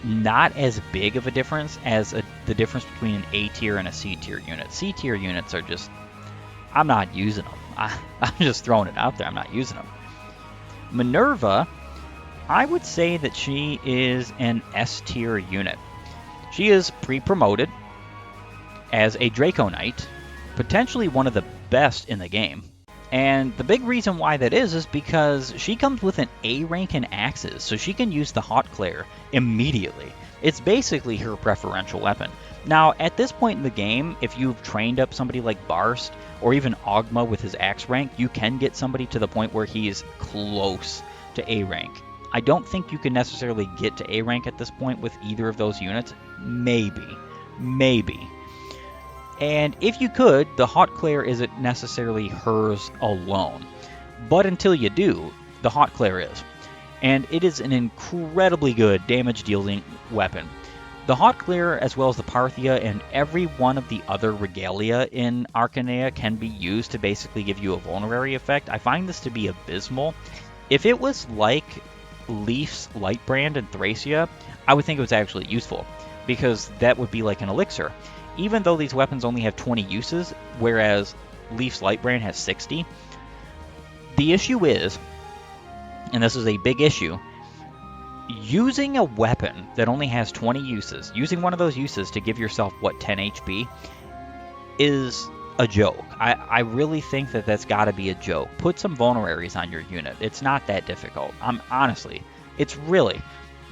A: not as big of a difference as the difference between an A tier and a C tier unit. C tier units are just, I'm not using them. I'm just throwing it out there. I'm not using them. Minerva, I would say that she is an S tier unit. She is pre-promoted as a Draco Knight, potentially one of the best in the game. And the big reason why that is because she comes with an A rank in axes, so she can use the Hot Claire immediately. It's basically her preferential weapon. Now, at this point in the game, if you've trained up somebody like Barst, or even Ogma with his axe rank, you can get somebody to the point where he is close to A rank. I don't think you can necessarily get to A rank at this point with either of those units. Maybe. And if you could, the Hot Claire isn't necessarily hers alone. But until you do, the Hot Claire is. And it is an incredibly good damage dealing weapon. The Hot Claire, as well as the Parthia and every one of the other regalia in Arcanea, can be used to basically give you a vulnerary effect. I find this to be abysmal. If it was like Leaf's Lightbrand in Thracia, I would think it was actually useful, because that would be like an elixir. Even though these weapons only have 20 uses, whereas Leaf's Lightbrand has 60, the issue is, and this is a big issue, using a weapon that only has 20 uses, using one of those uses to give yourself, 10 HP, is a joke. I really think that that's got to be a joke. Put some vulneraries on your unit. It's not that difficult. It's really,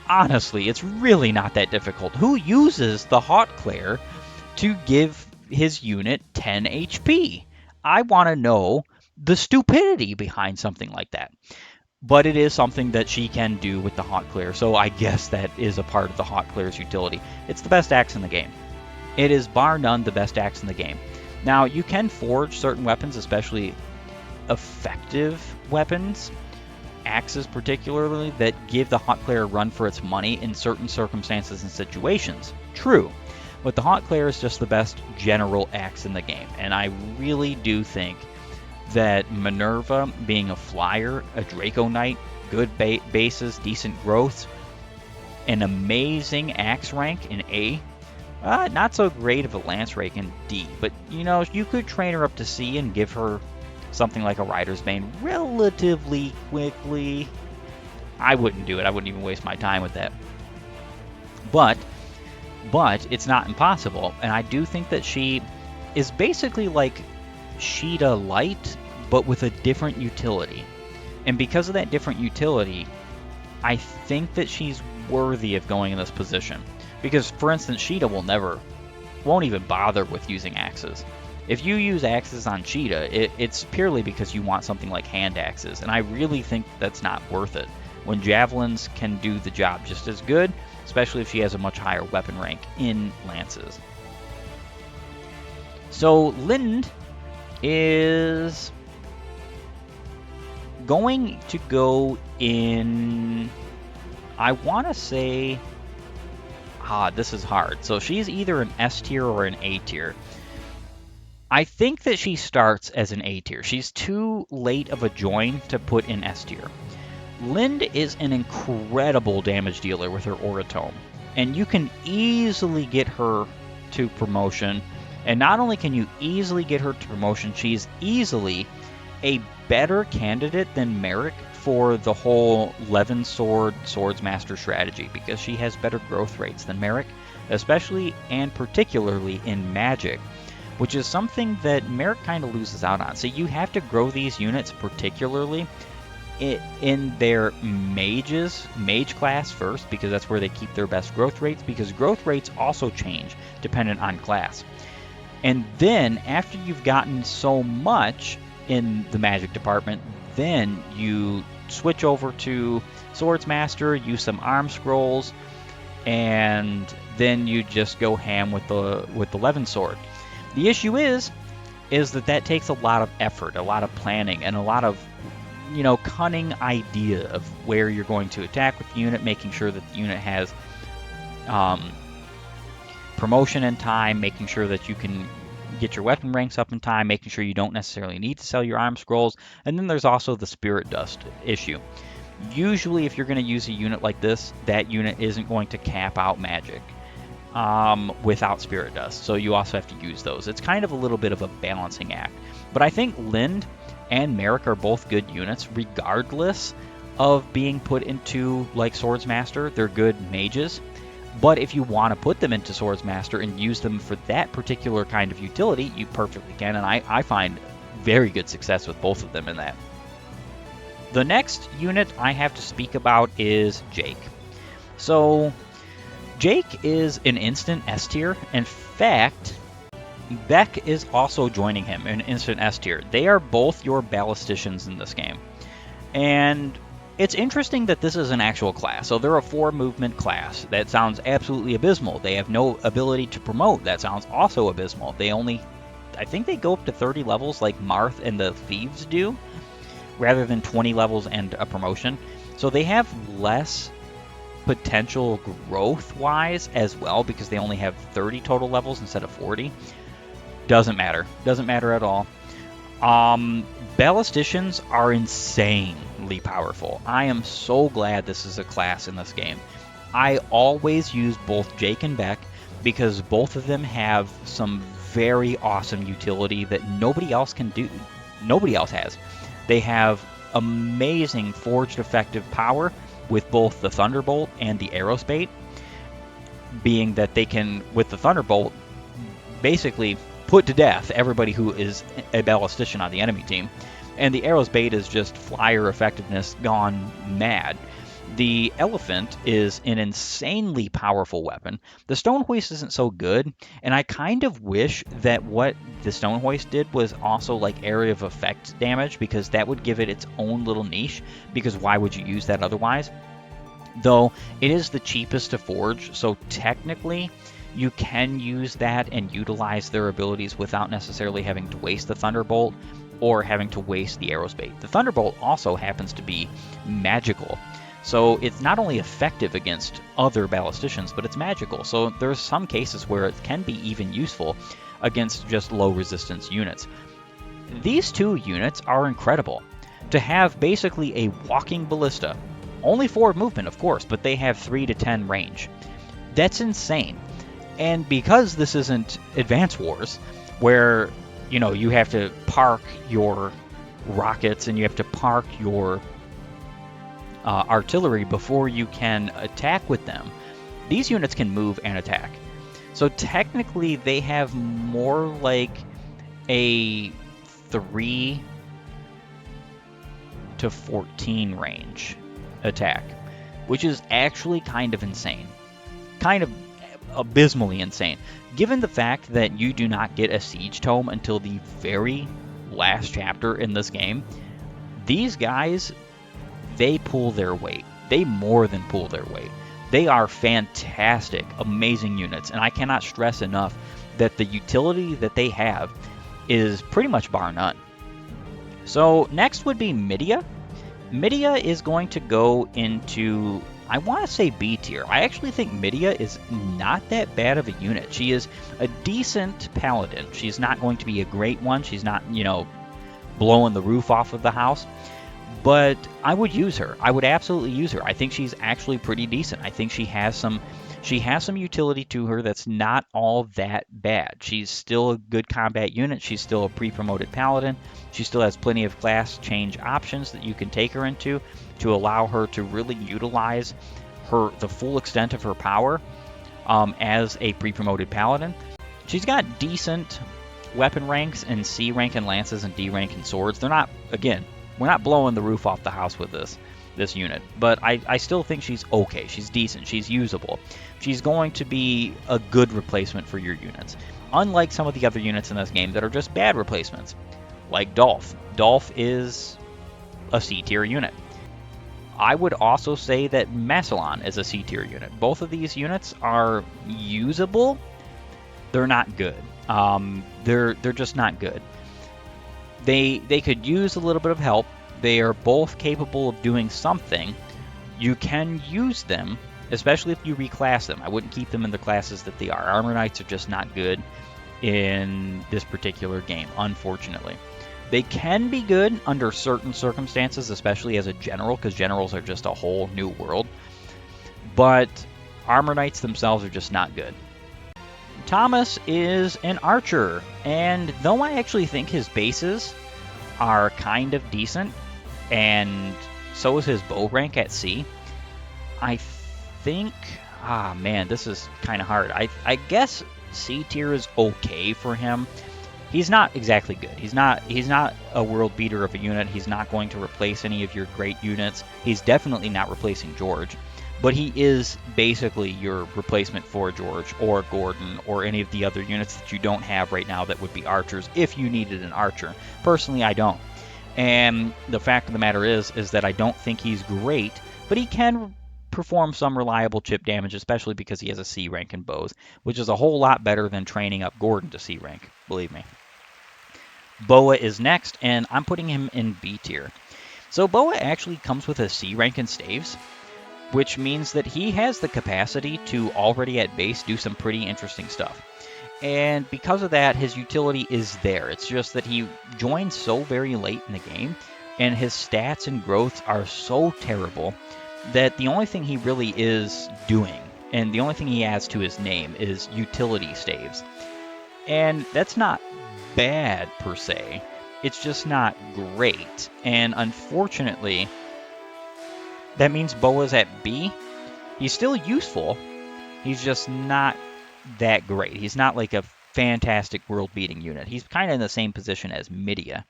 A: it's really not that difficult. Who uses the Hot Claire to give his unit 10 HP? I want to know the stupidity behind something like that. But it is something that she can do with the Hot Clear, so I guess that is a part of the Hot Clear's utility. It's the best axe in the game. It is bar none the best axe in the game. Now, you can forge certain weapons, especially effective weapons, axes particularly, that give the Hot Clear a run for its money in certain circumstances and situations. True. But the Hot Clear is just the best general axe in the game, and I really do think that Minerva, being a flyer, a Draco Knight, good bases, decent growth, an amazing axe rank in A, not so great of a lance rank in D, but you could train her up to C and give her something like a Rider's Bane relatively quickly. I wouldn't do it. I wouldn't even waste my time with that. But it's not impossible, and I do think that she is basically like Sheeta Light, but with a different utility. And because of that different utility, I think that she's worthy of going in this position. Because, for instance, Sheeta won't even bother with using axes. If you use axes on Sheeta, it's purely because you want something like hand axes, and I really think that's not worth it, when javelins can do the job just as good, especially if she has a much higher weapon rank in lances. So Lind is going to go in, I want to say, this is hard. So she's either an S tier or an A tier. I think that she starts as an A tier. She's too late of a join to put in S tier. Lind is an incredible damage dealer with her Oratome, and you can easily get her to promotion. And not only can you easily get her to promotion, she's easily a better candidate than Merrick for the whole 11 Swords Master strategy, because she has better growth rates than Merrick, especially and particularly in Magic, which is something that Merrick kind of loses out on. So you have to grow these units particularly in their mage class first, because that's where they keep their best growth rates, because growth rates also change dependent on class. And then after you've gotten so much in the Magic department, then you switch over to Swords Master, use some arm scrolls, and then you just go ham with the 11 sword. The issue is that takes a lot of effort, a lot of planning, and a lot of cunning idea of where you're going to attack with the unit, making sure that the unit has promotion in time, making sure that you can get your weapon ranks up in time, making sure you don't necessarily need to sell your arm scrolls. And then there's also the Spirit Dust issue. Usually if you're going to use a unit like this, that unit isn't going to cap out Magic without Spirit Dust, so you also have to use those. It's kind of a little bit of a balancing act. But I think Lind and Merrick are both good units regardless of being put into like Swords Master. They're good mages. But if you want to put them into Swords Master and use them for that particular kind of utility, you perfectly can, and I find very good success with both of them in that. The next unit I have to speak about is Jake. So Jake is an instant S tier. In fact, Beck is also joining him in instant S tier. They are both your ballisticians in this game. And it's interesting that this is an actual class. So they're a 4-movement class. That sounds absolutely abysmal. They have no ability to promote. That sounds also abysmal. I think they go up to 30 levels like Marth and the Thieves do, rather than 20 levels and a promotion. So they have less potential growth-wise as well, because they only have 30 total levels instead of 40. Doesn't matter. Doesn't matter at all. Ballisticians are insanely powerful. I am so glad this is a class in this game. I always use both Jake and Beck because both of them have some very awesome utility that nobody else can do. Nobody else has. They have amazing forged effective power, with both the Thunderbolt and the Aerospate, being that they can, with the Thunderbolt, basically put to death everybody who is a ballistician on the enemy team. And the Aerospate is just flyer effectiveness gone mad. The Elephant is an insanely powerful weapon. The Stone Hoist isn't so good, and I kind of wish that what the Stone Hoist did was also like area of effect damage, because that would give it its own little niche, because why would you use that otherwise? Though it is the cheapest to forge, so technically you can use that and utilize their abilities without necessarily having to waste the Thunderbolt or having to waste the Aerospate. The Thunderbolt also happens to be magical, so it's not only effective against other ballisticians, but it's magical. So there's some cases where it can be even useful against just low resistance units. These two units are incredible. To have basically a walking ballista, only 4 movement of course, but they have 3 to 10 range. That's insane. And because this isn't Advance Wars, where you have to park your rockets and you have to park your artillery before you can attack with them, these units can move and attack. So technically they have more like a 3 to 14 range attack, which is actually kind of insane. Kind of abysmally insane, given the fact that you do not get a siege tome until the very last chapter in this game. These guys, they pull their weight. They more than pull their weight. They are fantastic, amazing units, and I cannot stress enough that the utility that they have is pretty much bar none. So next would be Midia. Midia is going to go into, I want to say, B tier. I actually think Midia is not that bad of a unit. She is a decent paladin. She's not going to be a great one. She's not, blowing the roof off of the house. But I would use her. I would absolutely use her. I think she's actually pretty decent. I think she has some utility to her that's not all that bad. She's still a good combat unit. She's still a pre-promoted paladin. She still has plenty of class change options that you can take her into to allow her to really utilize the full extent of her power as a pre-promoted paladin. She's got decent weapon ranks in C rank and lances and D rank and swords. They're not, again, we're not blowing the roof off the house with this unit, but I still think she's okay. She's decent. She's usable. She's going to be a good replacement for your units, unlike some of the other units in this game that are just bad replacements, like Dolph. Dolph is a C tier unit. I would also say that Massillon is a C tier unit. Both of these units are usable. They're not good. They're just not good. They could use a little bit of help. They are both capable of doing something. You can use them, especially if you reclass them. I wouldn't keep them in the classes that they are. Armor Knights are just not good in this particular game, unfortunately. They can be good under certain circumstances, especially as a general, because generals are just a whole new world. But Armor Knights themselves are just not good. Thomas is an archer, and though I actually think his bases are kind of decent, and so is his bow rank at C, I think, man, this is kind of hard. I guess C tier is okay for him. He's not exactly good. He's not a world beater of a unit. He's not going to replace any of your great units. He's definitely not replacing George. But he is basically your replacement for George or Gordon or any of the other units that you don't have right now that would be archers if you needed an archer. Personally, I don't. And the fact of the matter is that I don't think he's great, but he can perform some reliable chip damage, especially because he has a C rank in bows, which is a whole lot better than training up Gordon to C rank, believe me. Boa is next, and I'm putting him in B tier. So Boa actually comes with a C rank in staves, which means that he has the capacity to already at base do some pretty interesting stuff. And because of that, his utility is there. It's just that he joined so very late in the game, and his stats and growths are so terrible that the only thing he really is doing, and the only thing he adds to his name, is utility staves. And that's not bad per se. It's just not great. And unfortunately, That means Boa's at B. He's still useful. He's just not that great. He's not like a fantastic world-beating unit. He's kind of in the same position as Midia.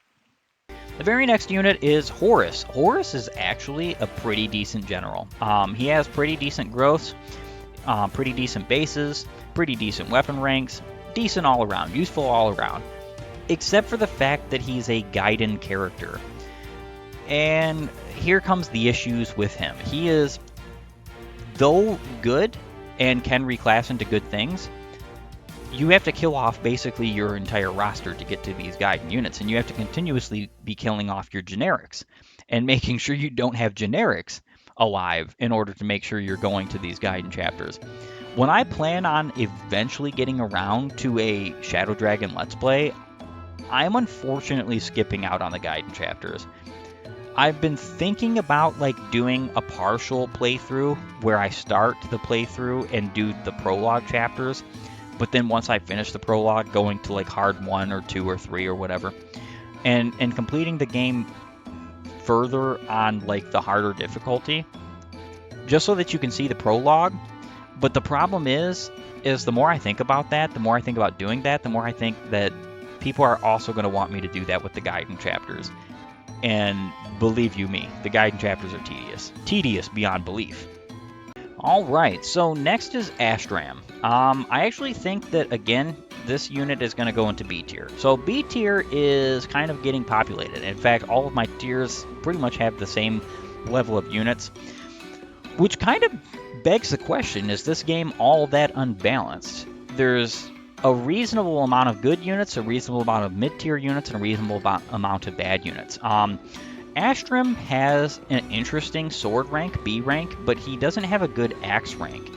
A: The very next unit is Horus. Horus is actually a pretty decent general. He has pretty decent growths, pretty decent bases, pretty decent weapon ranks, decent all around, useful all around, except for the fact that he's a Gaiden character. And here comes the issues with him. He is, though good and can reclass into good things, you have to kill off basically your entire roster to get to these Gaiden units, and you have to continuously be killing off your generics and making sure you don't have generics alive in order to make sure you're going to these Gaiden chapters. When I plan on eventually getting around to a Shadow Dragon Let's Play, I'm unfortunately skipping out on the Gaiden chapters. I've been thinking about like doing a partial playthrough where I start the playthrough and do the prologue chapters, but then once I finish the prologue, going to like hard 1 or 2 or 3 or whatever, and completing the game further on like the harder difficulty, just so that you can see the prologue. But the problem is the more I think about that, the more I think about doing that, the more I think that people are also going to want me to do that with the Gaiden chapters. And believe you me, the Gaiden chapters are tedious. Tedious beyond belief. Alright, so next is Astram. I actually think that, again, this unit is going to go into B tier. So B tier is kind of getting populated. In fact, all of my tiers pretty much have the same level of units, which kind of begs the question, is this game all that unbalanced? There's a reasonable amount of good units, a reasonable amount of mid-tier units, and a reasonable amount of bad units. Astram has an interesting sword rank, B rank, but he doesn't have a good axe rank.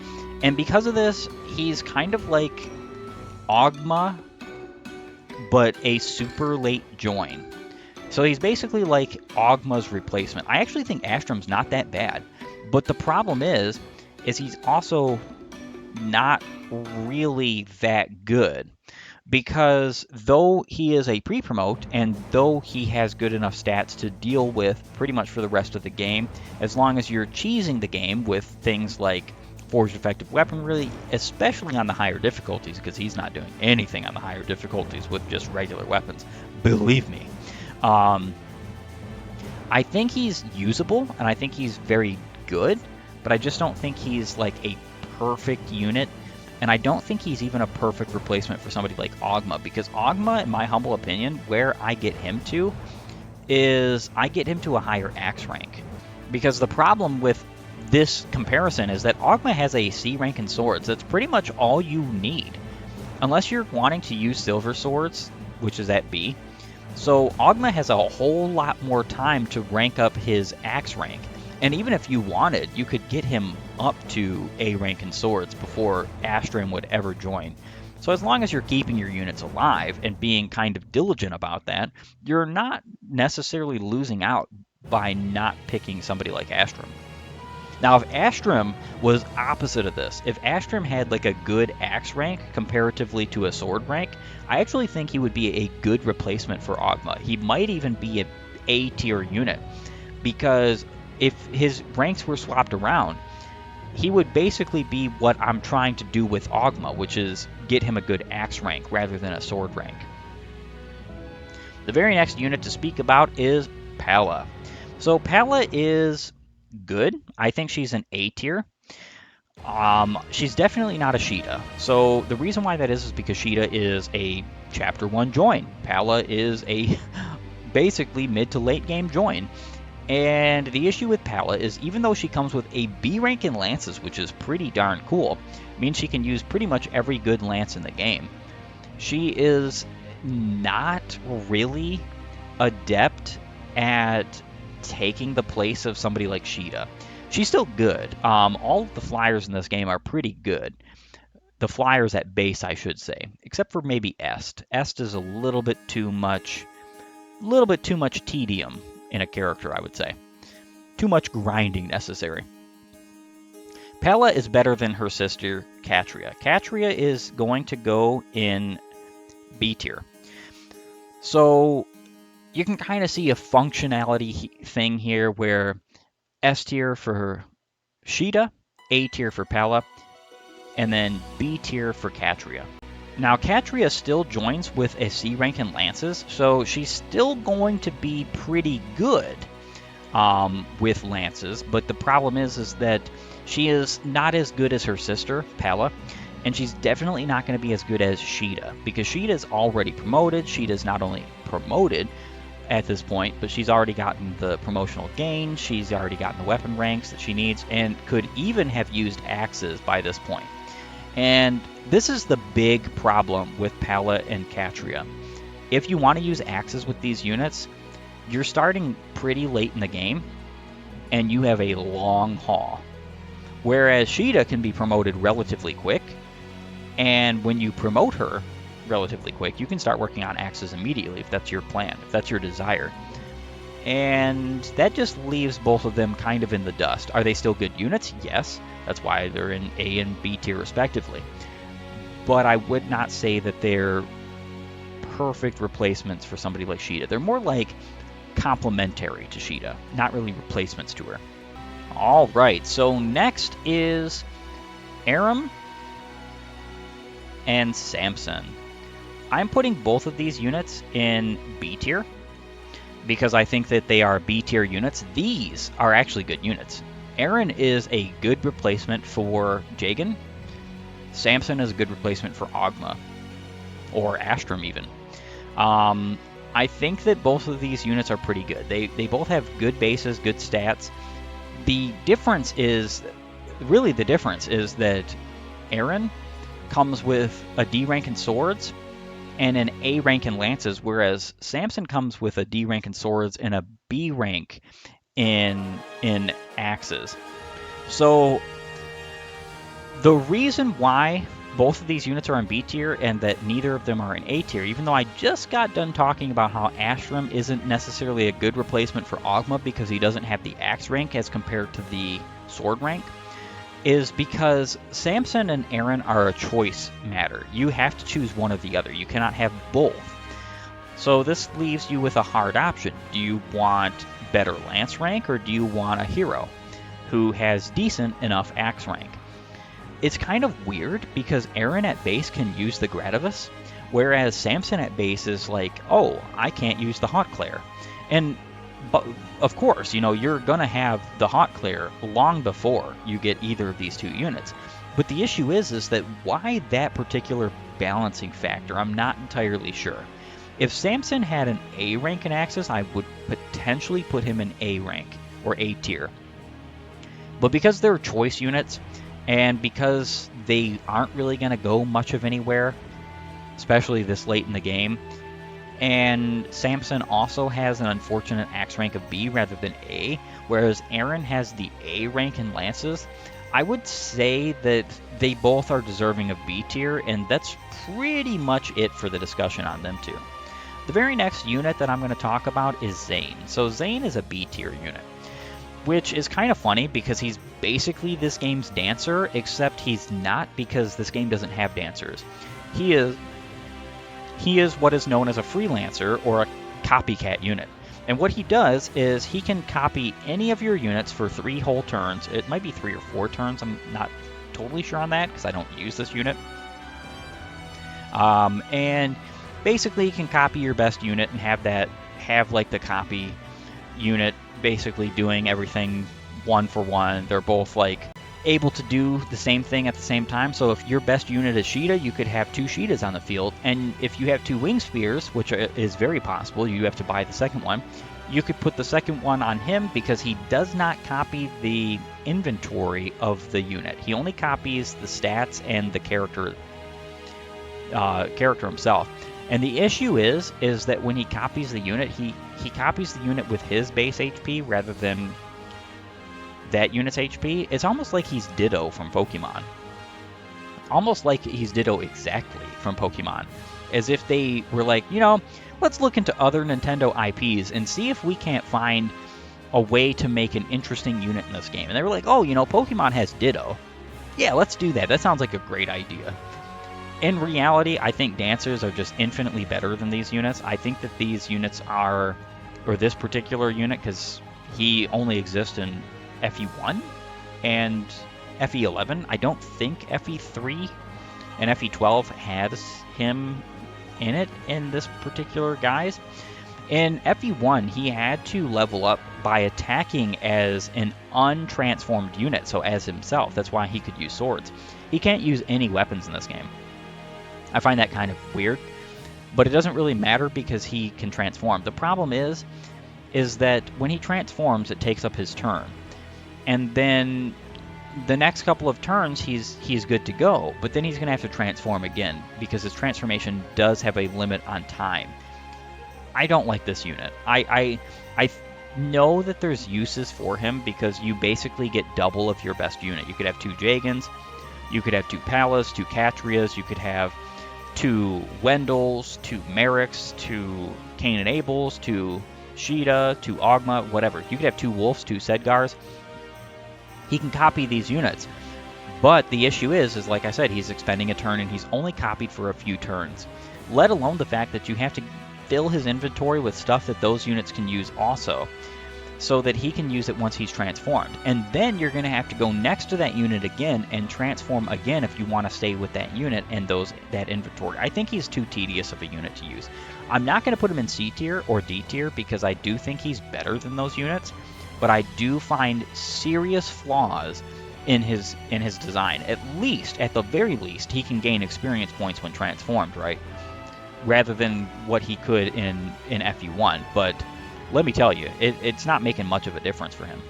A: And because of this, he's kind of like Ogma, but a super late join. So he's basically like Ogma's replacement. I actually think Astram's not that bad, but the problem is he's also not really that good, because though he is a pre-promote and though he has good enough stats to deal with pretty much for the rest of the game, as long as you're cheesing the game with things like forged effective weaponry, especially on the higher difficulties, because he's not doing anything on the higher difficulties with just regular weapons, believe me. I think he's usable and I think he's very good, but I just don't think he's like a perfect unit, and I don't think he's even a perfect replacement for somebody like Ogma, because Ogma, in my humble opinion, where I get him to is I get him to a higher axe rank, because the problem with this comparison is that Ogma has a C rank in swords. That's pretty much all you need, unless you're wanting to use silver swords, which is at B. So Ogma has a whole lot more time to rank up his axe rank. And even if you wanted, you could get him up to A rank in swords before Astram would ever join. So as long as you're keeping your units alive and being kind of diligent about that, you're not necessarily losing out by not picking somebody like Astram. Now, if Astram was opposite of this, if Astram had like a good axe rank comparatively to a sword rank, I actually think he would be a good replacement for Ogma. He might even be an A tier unit, because if his ranks were swapped around, he would basically be what I'm trying to do with Ogma, which is get him a good axe rank rather than a sword rank. The very next unit to speak about is Palla. So Palla is good. I think she's an A tier. She's definitely not a Sheeta. So the reason why that is because Sheeta is a Chapter 1 join. Palla is a basically mid to late game join. And the issue with Palla is, even though she comes with a B rank in lances, which is pretty darn cool, means she can use pretty much every good lance in the game, she is not really adept at taking the place of somebody like Sheeta. She's still good. All of the flyers in this game are pretty good. The flyers at base, I should say, except for maybe Est. Est is a little bit too much tedium in a character, I would say. Too much grinding necessary. Palla is better than her sister, Catria. Catria is going to go in B tier. So you can kind of see a functionality thing here where S tier for Sheeta, A tier for Pella, and then B tier for Catria. Now, Catria still joins with a C rank in Lances, so she's still going to be pretty good with Lances, but the problem is that she is not as good as her sister, Pella, and she's definitely not going to be as good as Sheeta, because Sheeta is already promoted. Sheeta's not only promoted at this point, but she's already gotten the promotional gain, she's already gotten the weapon ranks that she needs, and could even have used axes by this point. And this is the big problem with Pella and Catria. If you want to use axes with these units, you're starting pretty late in the game, and you have a long haul. Whereas Sheeta can be promoted relatively quick, and when you promote her relatively quick, you can start working on axes immediately if that's your plan, if that's your desire. And that just leaves both of them kind of in the dust. Are they still good units? Yes. That's why they're in A and B tier respectively. But I would not say that they're perfect replacements for somebody like Sheeta. They're more like complementary to Sheeta, not really replacements to her. All right, so next is Aram and Samson. I'm putting both of these units in B tier because I think that they are B tier units. These are actually good units. Aaron is a good replacement for Jagan. Samson is a good replacement for Ogma, or Astrum even. I think that both of these units are pretty good. They both have good bases, good stats. The difference is that Aaron comes with a D rank in swords and an A rank in lances, whereas Samson comes with a D rank in swords and a B rank in axes. So the reason why both of these units are in B tier and that neither of them are in A tier, even though I just got done talking about how Ashram isn't necessarily a good replacement for Ogma because he doesn't have the axe rank as compared to the sword rank, is because Samson and Aaron are a choice matter. You have to choose one or the other. You cannot have both. So this leaves you with a hard option. Do you want better lance rank, or do you want a hero who has decent enough axe rank? It's kind of weird because Aaron at base can use the Gradivus, whereas Samson at base is like, oh, I can't use the Hautclair. But of course, you're going to have the Hautclair long before you get either of these two units. But the issue is that why that particular balancing factor, I'm not entirely sure. If Samson had an A rank in Axis, I would potentially put him in A rank or A tier. But because they're choice units, and because they aren't really going to go much of anywhere, especially this late in the game, and Samson also has an unfortunate axe rank of B rather than A, whereas Aaron has the A rank in lances, I would say that they both are deserving of B tier, and that's pretty much it for the discussion on them two. The very next unit that I'm going to talk about is Zane. So Zane is a B tier unit, which is kind of funny because he's basically this game's dancer, except he's not, because this game doesn't have dancers. He is what is known as a freelancer or a copycat unit. And what he does is he can copy any of your units for 3 whole turns. It might be 3 or 4 turns. I'm not totally sure on that because I don't use this unit. And basically you can copy your best unit and have like the copy unit basically doing everything one for one. They're both like able to do the same thing at the same time. So if your best unit is Sheeta, you could have 2 Sheetas on the field. And if you have 2 Wing Spears, which is very possible, you have to buy the second one, you could put the second one on him because he does not copy the inventory of the unit. He only copies the stats and the character himself. And the issue is that when he copies the unit, he copies the unit with his base HP rather than that unit's HP. It's almost like he's Ditto from Pokemon. Almost like he's Ditto exactly from Pokemon. As if they were like, let's look into other Nintendo IPs and see if we can't find a way to make an interesting unit in this game. And they were like, oh, Pokemon has Ditto. Yeah, let's do that. That sounds like a great idea. In reality, I think dancers are just infinitely better than these units. I think that these units or this particular unit, because he only exists in FE1 and FE11. I don't think FE3 and FE12 has him in it in this particular guise. In FE1, he had to level up by attacking as an untransformed unit, so as himself. That's why he could use swords. He can't use any weapons in this game. I find that kind of weird, but it doesn't really matter because he can transform. The problem is that when he transforms, it takes up his turn. And then the next couple of turns, he's good to go, but then he's going to have to transform again because his transformation does have a limit on time. I don't like this unit. I know that there's uses for him because you basically get double of your best unit. You could have 2 Jagans, you could have 2 Pallas, 2 Catrias, you could have 2 Wendels, 2 Merricks, 2 Cain and Abels, 2 Sheeta, 2 Ogma, whatever. You could have 2 Wolves, 2 Sedgars. He can copy these units. But the issue is like I said, he's expending a turn and he's only copied for a few turns. Let alone the fact that you have to fill his inventory with stuff that those units can use also, so that he can use it once he's transformed. And then you're going to have to go next to that unit again and transform again if you want to stay with that unit and that inventory. I think he's too tedious of a unit to use. I'm not going to put him in C tier or D tier because I do think he's better than those units, but I do find serious flaws in his design. At the very least, he can gain experience points when transformed, right? Rather than what he could in FE1, but let me tell you, it's not making much of a difference for him.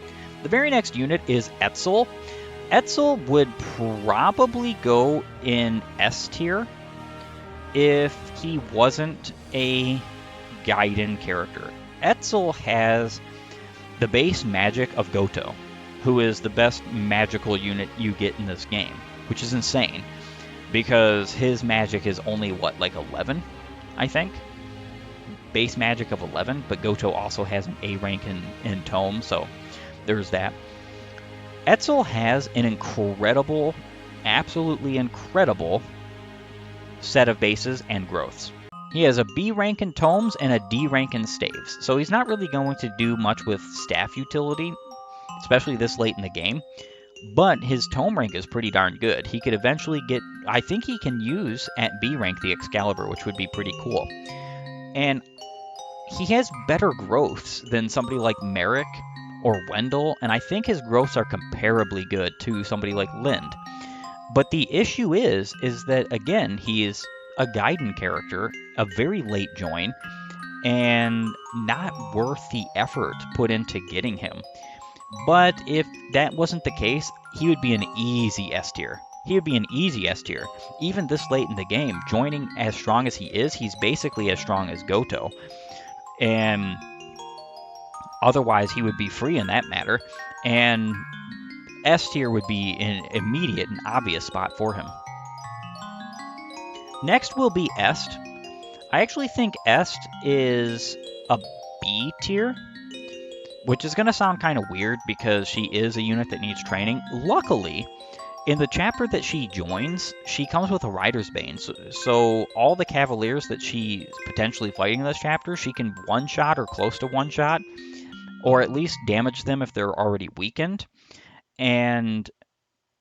A: The very next unit is Etzel. Etzel would probably go in S tier if he wasn't a Gaiden character. Etzel has the base magic of Goto, who is the best magical unit you get in this game, which is insane because his magic is only, like 11? I think. Base magic of 11, but Goto also has an A rank in Tome, so there's that. Etzel has an incredible, absolutely incredible set of bases and growths. He has a B rank in Tomes and a D rank in Staves, so he's not really going to do much with staff utility, especially this late in the game. But his Tome rank is pretty darn good. He could eventually get... I think he can use at B rank the Excalibur, which would be pretty cool. And he has better growths than somebody like Merrick or Wendell, and I think his growths are comparably good to somebody like Lind. But the issue is that, again, he is a Gaiden character, a very late join, and not worth the effort put into getting him. But if that wasn't the case, he would be an easy S tier. He would be an easy S tier. Even this late in the game, joining as strong as he is, he's basically as strong as Goto. And otherwise, he would be free in that matter. And S tier would be an immediate and obvious spot for him. Next will be Est. I actually think Est is a B tier, which is going to sound kind of weird because she is a unit that needs training. Luckily, in the chapter that she joins, she comes with a Rider's Bane. So all the Cavaliers that she's potentially fighting in this chapter, she can one-shot or close to one-shot, or at least damage them if they're already weakened, and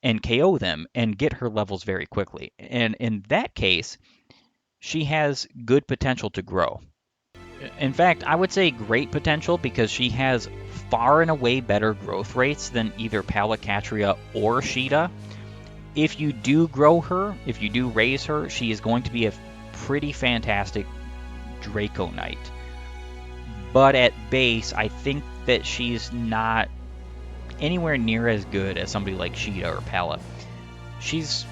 A: KO them and get her levels very quickly. And in that case, she has good potential to grow. In fact, I would say great potential because she has far and away better growth rates than either Palacatria or Sheeta. If you do grow her, if you do raise her, she is going to be a pretty fantastic Draco Knight. But at base, I think that she's not anywhere near as good as somebody like Sheeta or Pala. She's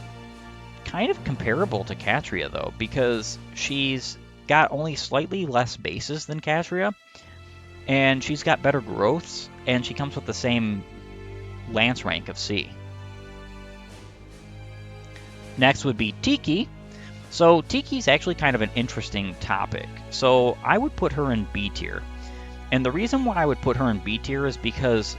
A: kind of comparable to Catria, though, because she's got only slightly less bases than Catria, and she's got better growths, and she comes with the same lance rank of C. Next would be Tiki. So Tiki's actually kind of an interesting topic. So I would put her in B tier. And the reason why I would put her in B tier is because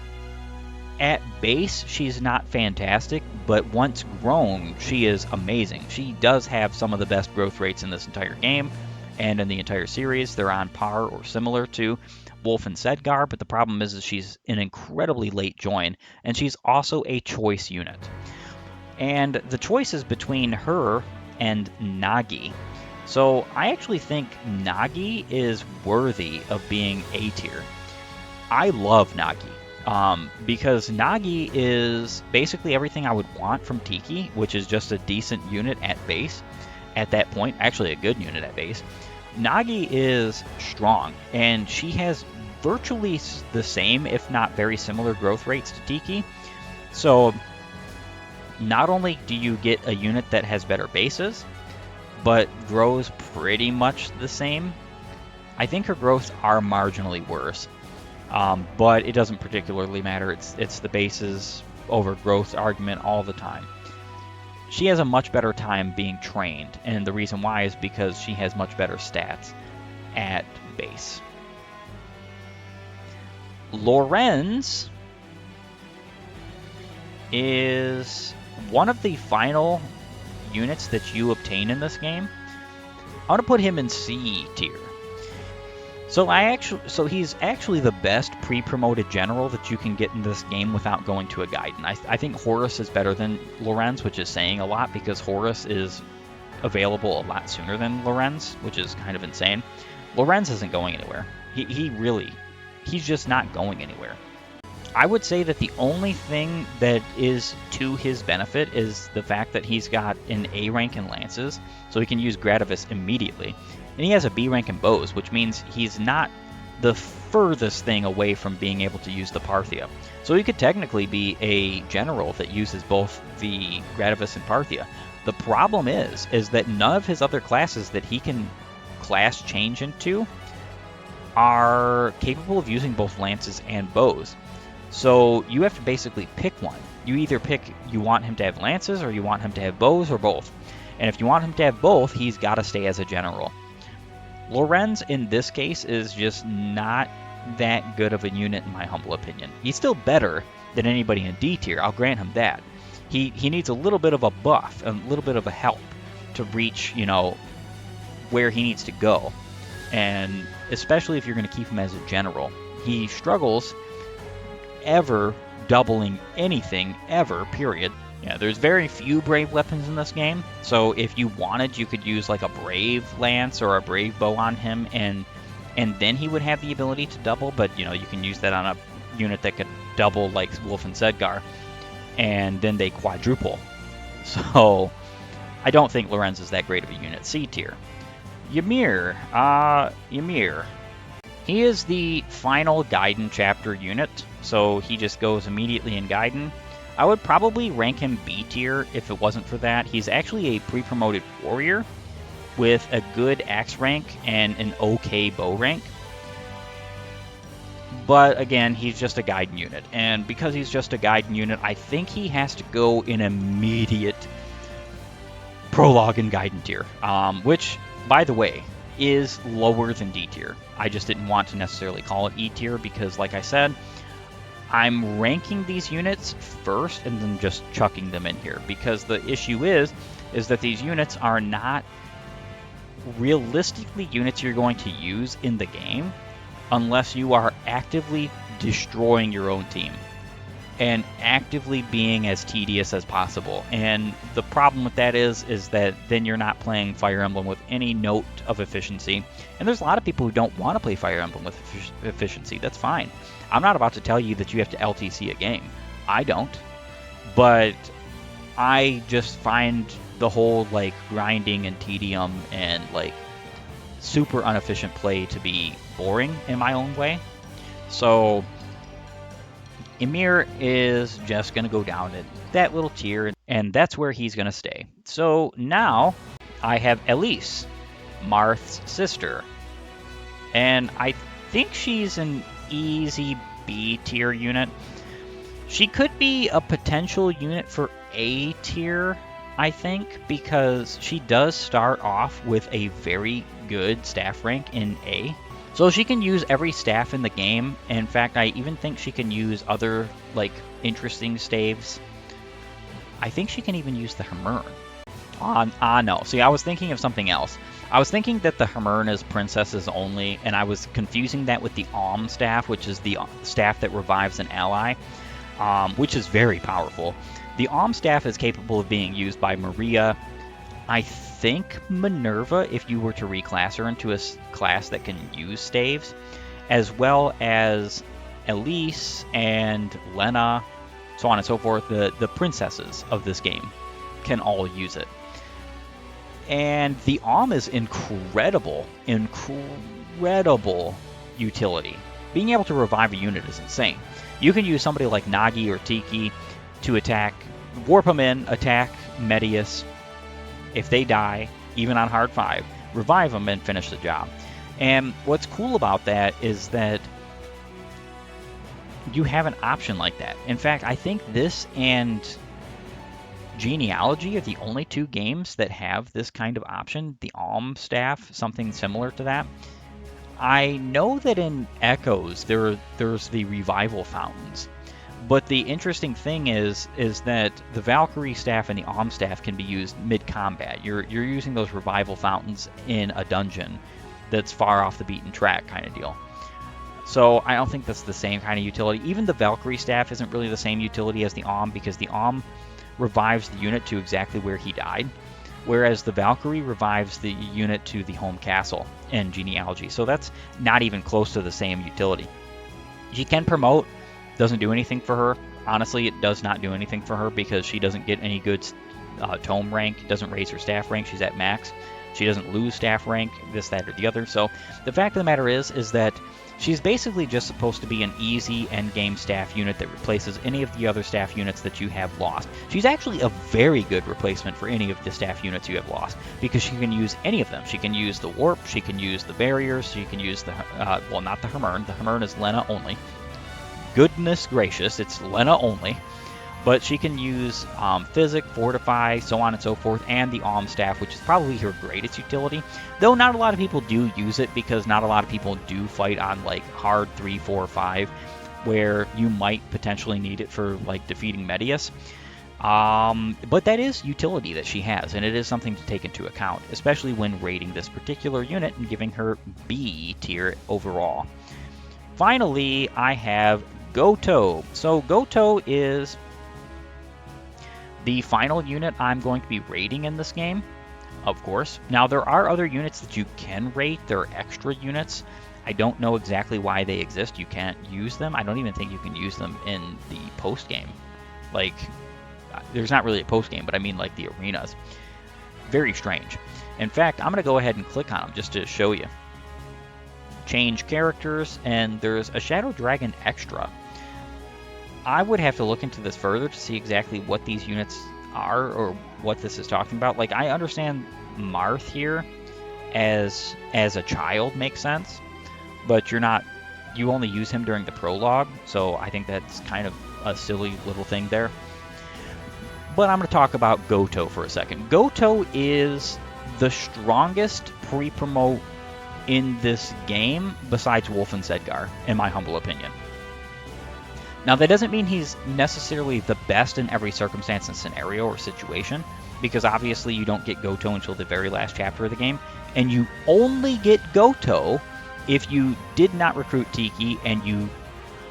A: at base, she's not fantastic, but once grown, she is amazing. She does have some of the best growth rates in this entire game and in the entire series. They're on par or similar to Wolf and Sedgar, but the problem is she's an incredibly late join, and she's also a choice unit. And the choice is between her and Nagi. So I actually think Nagi is worthy of being A tier. I love Nagi because Nagi is basically everything I would want from Tiki, which is just a decent unit at base. At that point, actually a good unit at base. Nagi is strong, and she has virtually the same, if not very similar, growth rates to Tiki. So not only do you get a unit that has better bases, but grows pretty much the same. I think her growths are marginally worse, but it doesn't particularly matter. It's the bases over growth argument all the time. She has a much better time being trained, and the reason why is because she has much better stats at base. Lorenz is one of the final units that you obtain in this game. I want to put him in C tier. So he's actually the best pre-promoted general that you can get in this game without going to a Gaiden. I think Horus is better than Lorenz, which is saying a lot because Horus is available a lot sooner than Lorenz, which is kind of insane. Lorenz isn't going anywhere. He's just not going anywhere. I would say that the only thing that is to his benefit is the fact that he's got an A rank in lances, so he can use Gradivis immediately. And he has a B rank in bows, which means he's not the furthest thing away from being able to use the Parthia. So he could technically be a general that uses both the Gradivis and Parthia. The problem is that none of his other classes that he can class change into are capable of using both lances and bows. So you have to basically pick one. You either pick you want him to have lances or you want him to have bows or both. And if you want him to have both, he's got to stay as a general. Lorenz in this case is just not that good of a unit in my humble opinion. He's still better than anybody in D tier, I'll grant him that. He needs a little bit of a buff, a little bit of a help to reach, where he needs to go. And especially if you're going to keep him as a general. He struggles ever doubling anything ever, period. Yeah, there's very few brave weapons in this game, so if you wanted, you could use like a brave lance or a brave bow on him, and then he would have the ability to double, but you can use that on a unit that could double like Wolf and Sedgar, and then they quadruple. So I don't think Lorenz is that great of a unit. C tier. Ymir. He is the final Gaiden chapter unit, so he just goes immediately in Gaiden. I would probably rank him B tier if it wasn't for that. He's actually a pre-promoted warrior with a good axe rank and an okay bow rank. But again, he's just a Gaiden unit. And because he's just a Gaiden unit, I think he has to go in immediate prologue and Gaiden tier. Which, by the way, is lower than D tier. I just didn't want to necessarily call it E tier because, like I said, I'm ranking these units first and then just chucking them in here because the issue is that these units are not realistically units you're going to use in the game unless you are actively destroying your own team and actively being as tedious as possible. And the problem with that is that then you're not playing Fire Emblem with any note of efficiency. And there's a lot of people who don't want to play Fire Emblem with efficiency. That's fine. I'm not about to tell you that you have to LTC a game. I don't. But I just find the whole grinding and tedium and super inefficient play to be boring in my own way. So Ymir is just going to go down in that little tier, and that's where he's going to stay. So now I have Elise, Marth's sister, and I think she's an easy B tier unit. She could be a potential unit for A tier, I think, because she does start off with a very good staff rank in A. So she can use every staff in the game. In fact, I even think she can use other, interesting staves. I think she can even use the Hammer. No. See, I was thinking of something else. I was thinking that the Hermern is princesses only, and I was confusing that with the Alm staff, which is the staff that revives an ally, which is very powerful. The Alm staff is capable of being used by Maria, I think Minerva, if you were to reclass her into a class that can use staves, as well as Elise and Lena, so on and so forth. The princesses of this game can all use it. And the Alm is incredible utility. Being able to revive a unit is insane. You can use somebody like Nagi or Tiki to attack, warp them in, attack Medius. If they die, even on hard 5, revive them and finish the job. And what's cool about that is that you have an option like that. In fact, I think this and Genealogy are the only 2 games that have this kind of option. The Alm staff, something similar to that. I know that in Echoes there's the revival fountains. But the interesting thing is that the Valkyrie staff and the Alm staff can be used mid-combat. You're using those revival fountains in a dungeon that's far off the beaten track kind of deal. So I don't think that's the same kind of utility. Even the Valkyrie staff isn't really the same utility as the Alm, because the Alm revives the unit to exactly where he died, whereas the Valkyrie revives the unit to the home castle in Genealogy. So that's not even close to the same utility. She can promote. Doesn't do anything for her. Honestly, it does not do anything for her because she doesn't get any good tome rank, doesn't raise her staff rank. She's at max. She doesn't lose staff rank, this, that, or the other. So the fact of the matter is that she's basically just supposed to be an easy endgame staff unit that replaces any of the other staff units that you have lost. She's actually a very good replacement for any of the staff units you have lost, because she can use any of them. She can use the warp, she can use the barriers, she can use the, well, not the Hermern. The Hermern is Lena only. Goodness gracious, it's Lena only. But she can use Physic, Fortify, so on and so forth, and the Alm staff, which is probably her greatest utility. Though not a lot of people do use it, because not a lot of people do fight on like hard 3, 4, 5, where you might potentially need it for like defeating Medius. But that is utility that she has, and it is something to take into account, especially when rating this particular unit and giving her B tier overall. Finally, I have Goto. So Goto is the final unit I'm going to be rating in this game, of course. Now, there are other units that you can rate. There are extra units. I don't know exactly why they exist. You can't use them. I don't even think you can use them in the post-game. Like, there's not really a post-game, but I mean like the arenas. Very strange. In fact, I'm going to go ahead and click on them just to show you. Change characters, and there's a Shadow Dragon extra. I would have to look into this further to see exactly what these units are or what this is talking about. Like, I understand Marth here as a child makes sense, but you only use him during the prologue, so I think that's kind of a silly little thing there. But I'm going to talk about Goto for a second. Goto is the strongest pre-promote in this game besides Wolf and Sedgar, in my humble opinion. Now, that doesn't mean he's necessarily the best in every circumstance and scenario or situation, because obviously you don't get Goto until the very last chapter of the game, and you only get Goto if you did not recruit Tiki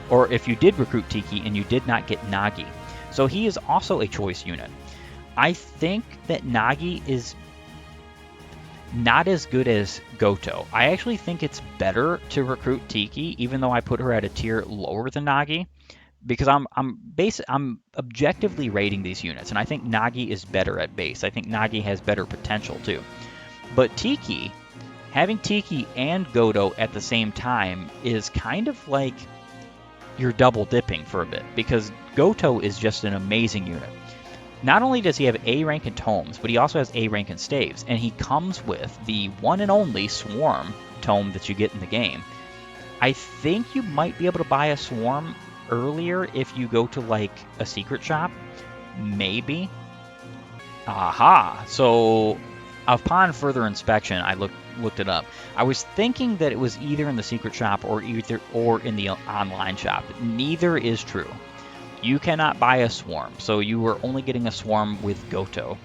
A: or if you did recruit Tiki and you did not get Nagi. So he is also a choice unit. I think that Nagi is not as good as Goto. I actually think it's better to recruit Tiki, even though I put her at a tier lower than Nagi, because I'm objectively rating these units, and I think Nagi is better at base. I think Nagi has better potential too. But Tiki, having Tiki and Goto at the same time is kind of like you're double dipping for a bit, because Goto is just an amazing unit. Not only does he have A rank in tomes, but he also has A rank in staves, and he comes with the one and only Swarm tome that you get in the game. I think you might be able to buy a Swarm earlier if you go to like a secret shop, maybe. Aha! So upon further inspection, I looked it up. I was thinking that it was either in the secret shop or in the online shop. Neither is true. You cannot buy a Swarm, so you are only getting a Swarm with Goto.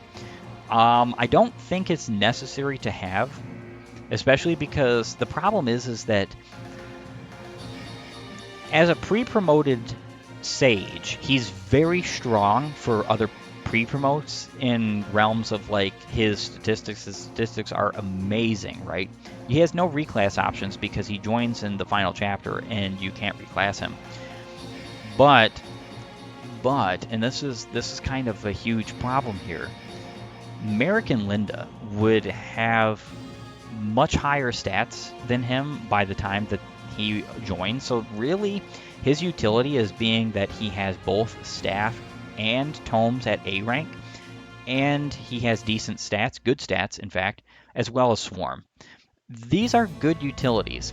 A: I don't think it's necessary to have especially because the problem is that as a pre-promoted sage, he's very strong for other pre-promotes in realms of like his statistics. His statistics are amazing, right? He has no reclass options because he joins in the final chapter and you can't reclass him. But and this is kind of a huge problem here. Merrick and Linda would have much higher stats than him by the time that he joins. So really, his utility is being that he has both staff and tomes at A rank, and he has decent stats, good stats, in fact, as well as swarm. These are good utilities,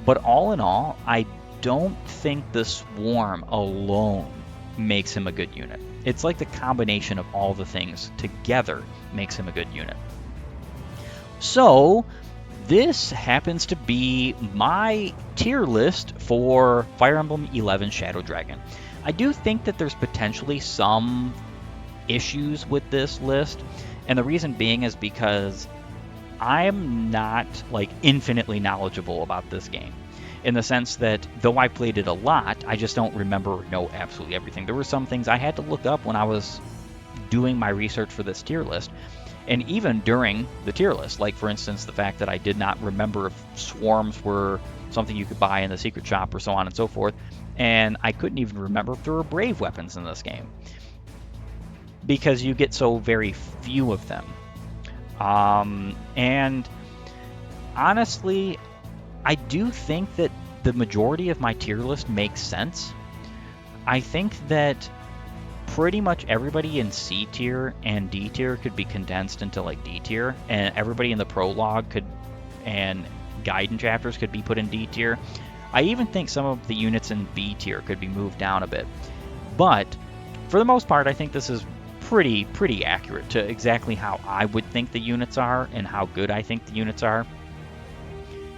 A: but all in all, I don't think the swarm alone makes him a good unit. It's like the combination of all the things together makes him a good unit. So this happens to be my tier list for Fire Emblem 11 Shadow Dragon. I do think that there's potentially some issues with this list, and the reason being is because I'm not like infinitely knowledgeable about this game, in the sense that though I played it a lot, I just don't remember or know absolutely everything. There were some things I had to look up when I was doing my research for this tier list, and even during the tier list, like for instance the fact that I did not remember if swarms were something you could buy in the secret shop or so on and so forth, and I couldn't even remember if there were brave weapons in this game because you get so very few of them. And honestly, I do think that the majority of my tier list makes sense. I think that pretty much everybody in C tier and D tier could be condensed into like D tier, and everybody in the prologue could and Gaiden chapters could be put in D tier. I even think some of the units in B tier could be moved down a bit. But for the most part, I think this is pretty accurate to exactly how I would think the units are and how good I think the units are,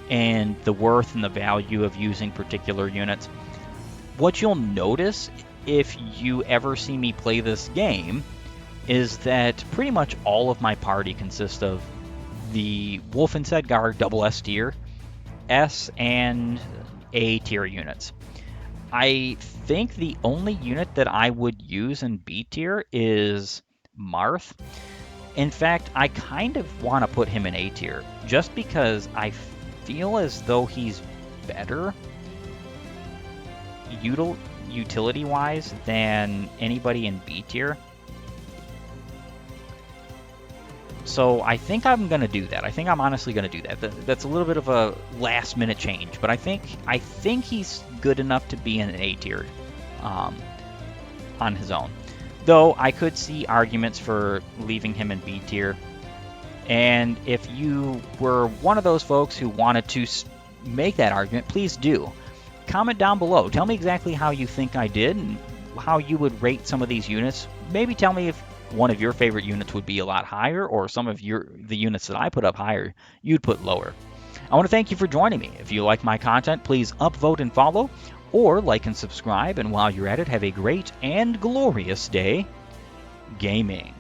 A: and the worth and the value of using particular units. What you'll notice if you ever see me play this game is that pretty much all of my party consists of the Wolf and Sedgar double S tier, S and A tier units. I think the only unit that I would use in B tier is Marth. In fact, I kind of want to put him in A tier just because I feel as though he's better utility-wise than anybody in B tier. So I think I'm going to do that. I think I'm honestly going to do that. That's a little bit of a last-minute change, but I think he's good enough to be in an A tier on his own. Though I could see arguments for leaving him in B tier. And if you were one of those folks who wanted to make that argument, please do. Comment down below. Tell me exactly how you think I did and how you would rate some of these units. Maybe tell me if one of your favorite units would be a lot higher, or some of the units that I put up higher you'd put lower. I want to thank you for joining me. If you like my content, please upvote and follow, or like and subscribe. And while you're at it, have a great and glorious day gaming.